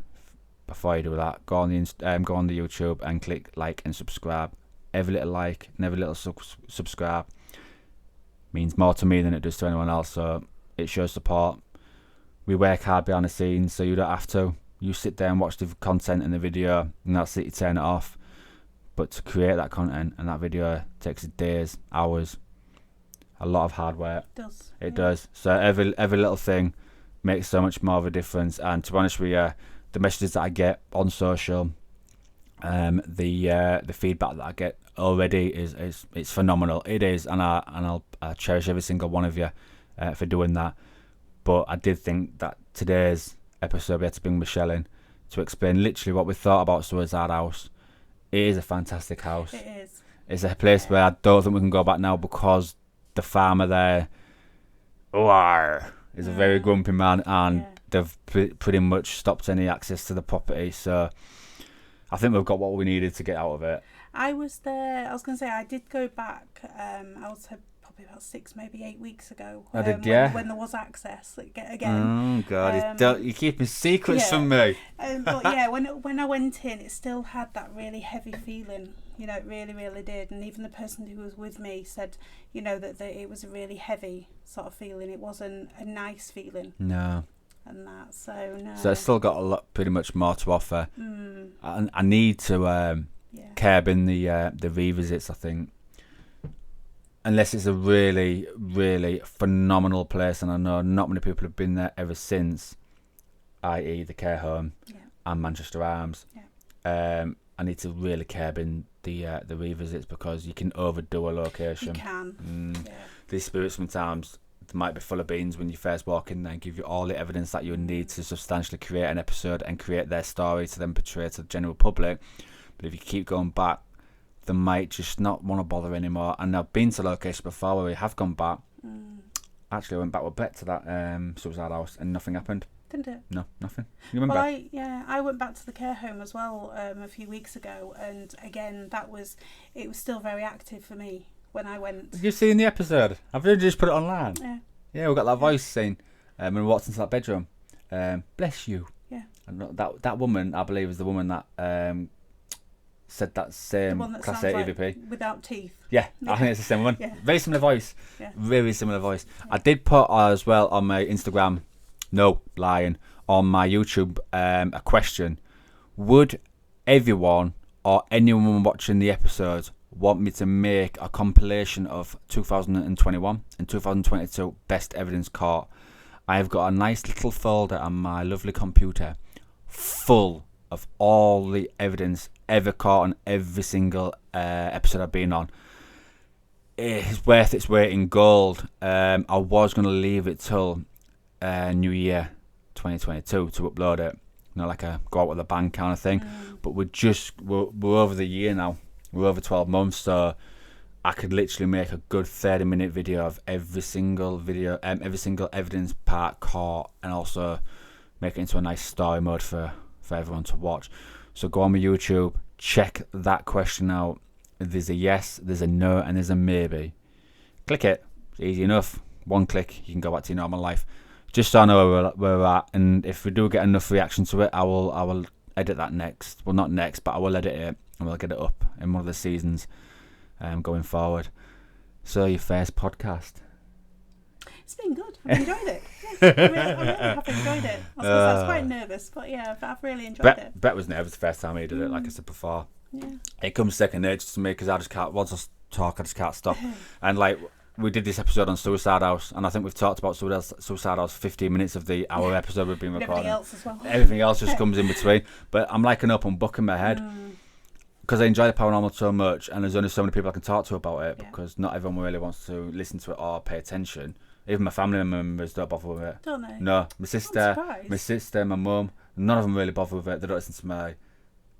before you do that, go on the YouTube and click like and subscribe. Every little like and every little subscribe means more to me than it does to anyone else. So it shows support. We work hard behind the scenes, so you don't have to. You sit there and watch the content in the video, and that's it. You turn it off. But to create that content and that video takes days, hours, a lot of hard work. It does. So every little thing makes so much more of a difference. And to be honest with you, the messages that I get on social, the feedback that I get already is it's phenomenal. It is, and I'll cherish every single one of you for doing that. But I did think that today's episode we had to bring Michelle in to explain literally what we thought about Suicide House. It is a fantastic house. It is. It's a place where I don't think we can go back now, because the farmer there is a very grumpy man, and they've pretty much stopped any access to the property. So I think we've got what we needed to get out of it. I was there. I was going to say I did go back. I was probably about 6, maybe 8 weeks ago. When there was access again. Oh God! You keeping secrets from me. But yeah, when I went in, it still had that really heavy feeling. You know, it really, really did. And even the person who was with me said, you know, that it was a really heavy sort of feeling. It wasn't a nice feeling. No. And that, so no. So it's still got a lot, pretty much more to offer. I need to curb in the revisits, I think. Unless it's a really, really phenomenal place, and I know not many people have been there ever since, i.e. the care home and Manchester Arms. I need to really curb in the revisits, because you can overdo a location. You can. These spirits sometimes might be full of beans when you first walk in there and give you all the evidence that you need to substantially create an episode and create their story to then portray to the general public. But if you keep going back, they might just not want to bother anymore. And I've been to locations before where we have gone back. Actually, I went back with Brett to that Suicide House, and nothing happened. Didn't it? No, nothing. You remember? Well, I went back to the care home as well a few weeks ago, and again, it was still very active for me. when I went. Did you see in the episode? I've really just put it online. Yeah. Yeah, we got that voice saying, when we walked into that bedroom, bless you. Yeah. And that woman, I believe, is the woman that said that same The one that Class sounds A like EVP. without teeth. Yeah, I think it's the same one. Yeah. Very similar voice. Yeah. Very similar voice. Yeah. I did put as well on my Instagram, no, lying, on my YouTube, a question. Would everyone or anyone watching the episodes want me to make a compilation of 2021 and 2022 best evidence caught? I have got a nice little folder on my lovely computer full of all the evidence ever caught on every single episode I've been on. It's worth its weight in gold. I was going to leave it till New Year 2022 to upload it. You know, like a go out with a bang kind of thing. But we're over the year now. We're over 12 months, so I could literally make a good 30-minute video of every single evidence part caught, and also make it into a nice story mode for everyone to watch. So go on my YouTube, check that question out. There's a yes, there's a no, and there's a maybe. Click it. It's easy enough. One click, you can go back to your normal life. Just so I know where we're at, and if we do get enough reaction to it, I will edit that next. Well, not next, but I will edit it and we'll get it up in one of the seasons going forward. So your first podcast. It's been good. I've enjoyed it. Yeah, I really have enjoyed it. I was quite nervous, but yeah, I've really enjoyed it. Brett was nervous the first time he did it, like I said before. Yeah. It comes second nature to me because I just can't. Once I talk, I just can't stop. And like we did this episode on Suicide House, and I think we've talked about Suicide House 15 minutes of the hour episode we've been recording. Everything else as well. Everything else just comes in between. But I'm like an open book in my head. Because I enjoy the paranormal so much, and there's only so many people I can talk to about it, because not everyone really wants to listen to it or pay attention. Even my family members don't bother with it. Don't they? No, my sister, my mum, none of them really bother with it. They don't listen to my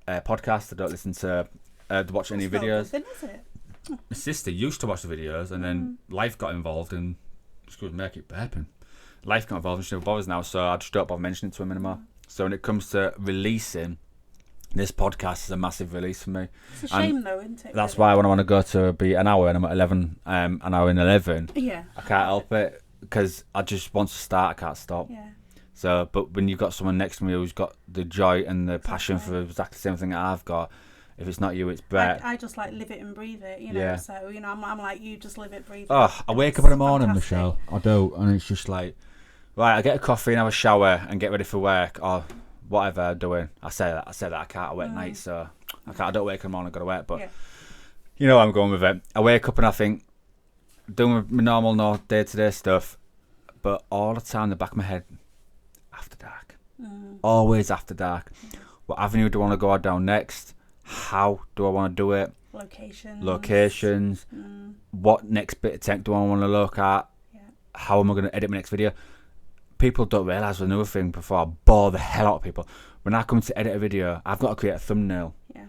podcast. They don't listen to watch any videos. Then, is it? My sister used to watch the videos, and then life got involved, and just going to make it happen. Life got involved, and she never bothers now, so I just don't bother mentioning it to him anymore. So when it comes to releasing, this podcast is a massive release for me. It's a shame though, isn't it? That's why when I want to go to be an hour and I'm at 11, an hour and 11, yeah, I can't help it because I just want to start, I can't stop. Yeah. So, but when you've got someone next to me who's got the joy and the passion for exactly the same thing that I've got, if it's not you, it's Brett. I just like live it and breathe it, you know. Yeah. So, you know, I'm like you, just live it, breathe it. Oh, I wake up in the morning, fantastic. Michelle. I do, and it's just like, right, I get a coffee and have a shower and get ready for work, or whatever I'm doing. I say that I can't work night, so I don't wake up in the morning, I go to work, but you know where I'm going with it. I wake up and I think, doing my normal day-to-day stuff, but all the time in the back of my head, after dark. Always after dark. What avenue do I want to go down next? How do I want to do it? Locations. What next bit of tech do I want to look at? How am I going to edit my next video? People don't realise another thing before I bore the hell out of people. When I come to edit a video, I've got to create a thumbnail. Yeah.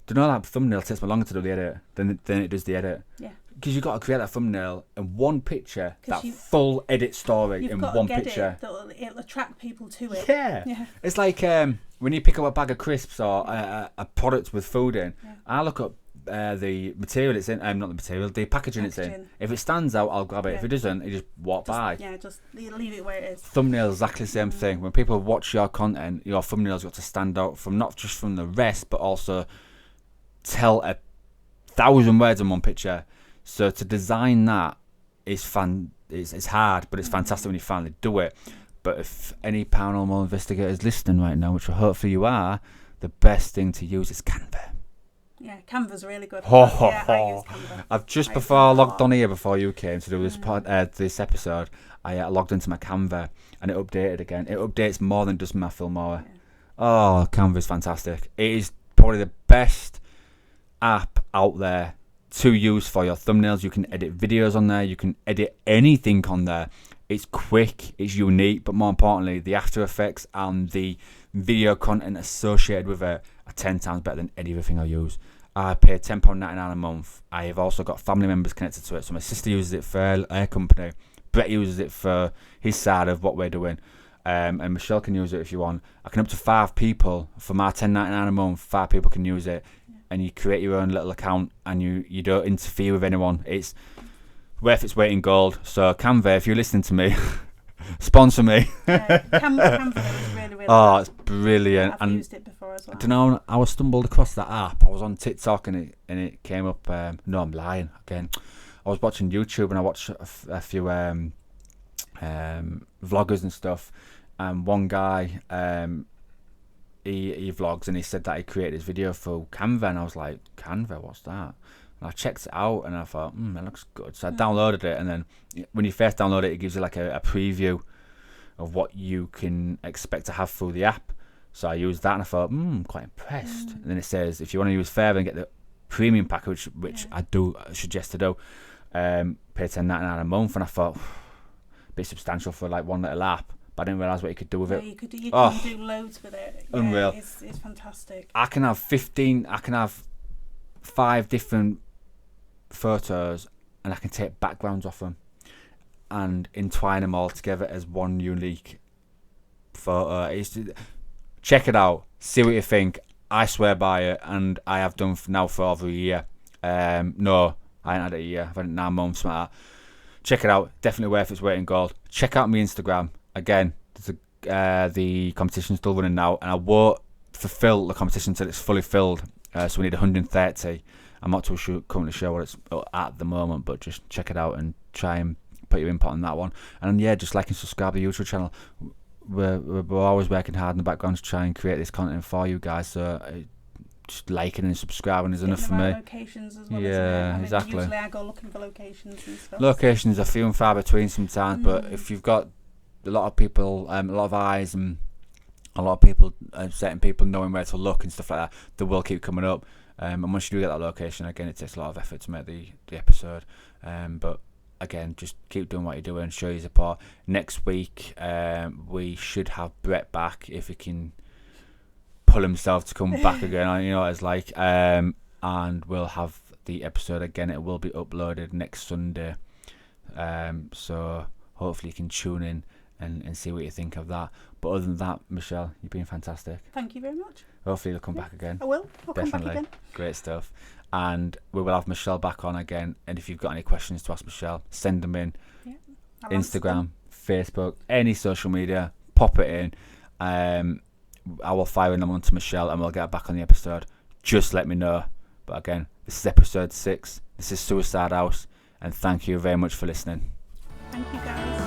Do you know that thumbnail takes me longer to do the edit than it does the edit? Yeah. Because you've got to create that thumbnail in one picture, full edit story in one picture. It'll attract people to it. Yeah. It's like when you pick up a bag of crisps or a product with food in, I look up the material it's in, not the material, the packaging it's in. If it stands out, I'll grab it. If it doesn't, you just walk by. Yeah, just leave it where it is. Thumbnail is exactly the same thing. When people watch your content, your thumbnail's got to stand out from not just from the rest, but also tell 1,000 words in one picture. So to design that is fun. It's hard, but it's fantastic when you finally do it. But if any paranormal investigators listening right now, which hopefully you are, the best thing to use is Canva. Yeah, Canva's really good. I use Canva. I've just before I logged on here before you came to do this this episode, I logged into my Canva and it updated again. It updates more than just my Filmora. Oh, Canva's fantastic. It is probably the best app out there to use for your thumbnails. You can edit videos on there. You can edit anything on there. It's quick, it's unique, but more importantly, the After Effects and the video content associated with it are 10 times better than anything I use. I pay £10.99 a month. I have also got family members connected to it. So my sister uses it for her company. Brett uses it for his side of what we're doing. And Michelle can use it if you want. I can up to 5 people for my £10.99 a month. 5 people can use it. and you create your own little account and you don't interfere with anyone. It's worth its weight in gold. So Canva, if you're listening to me, sponsor me. Yeah, Canva is really, really Oh, good. it's brilliant. I've used it before as well. I don't know, I was stumbled across that app. I was on TikTok and it came up. No, I'm lying again. I was watching YouTube and I watched a few vloggers and stuff. And one guy, he vlogs and he said that he created his video for Canva, and I was like, Canva, what's that? And I checked it out and I thought, that looks good. So I downloaded it, and then when you first download it, it gives you like a preview of what you can expect to have through the app. So I used that and I thought, I'm quite impressed. And then it says, if you want to use further and get the premium package, which I suggest to do, pay $10.99 a month. And I thought, a bit substantial for like one little app, but I didn't realise what you could do with it. You can do loads with it. Unreal. It's fantastic. I can have 5 different photos, and I can take backgrounds off them and entwine them all together as one unique photo. Check it out, see what you think. I swear by it, and I have done now for over a year. No, I ain't had it a year. I've had it 9 months. Something like that. Check it out. Definitely worth its weight in gold. Check out my Instagram. Again, the competition's still running now, and I won't fulfill the competition until it's fully filled. So we need 130. I'm not too currently sure what it's at the moment, but just check it out and try and put your input on that one. And yeah, just like and subscribe to the YouTube channel. We're always working hard in the background to try and create this content for you guys. So just liking and subscribing is enough for me. Locations as well, yeah, exactly. Usually I go looking for locations and stuff. Locations are few and far between sometimes, but if you've got a lot of people, a lot of eyes, and a lot of people, certain people knowing where to look and stuff like that, they will keep coming up. And once you do get that location, again, it takes a lot of effort to make the episode. But again, just keep doing what you're doing, show your support. Next week, we should have Brett back if he can pull himself to come back again. You know what it's like. And we'll have the episode again. It will be uploaded next Sunday. So hopefully you can tune in and see what you think of that. But other than that, Michelle, you've been fantastic. Thank you very much. Hopefully you'll come back again. I will. I'll Definitely. come back again. Great stuff. And we will have Michelle back on again. And if you've got any questions to ask Michelle, send them in. Yeah, Instagram, Facebook, any social media, pop it in. I will fire them onto Michelle and we'll get back on the episode. Just let me know. But again, this is episode 6. This is Suicide House. And thank you very much for listening. Thank you, guys.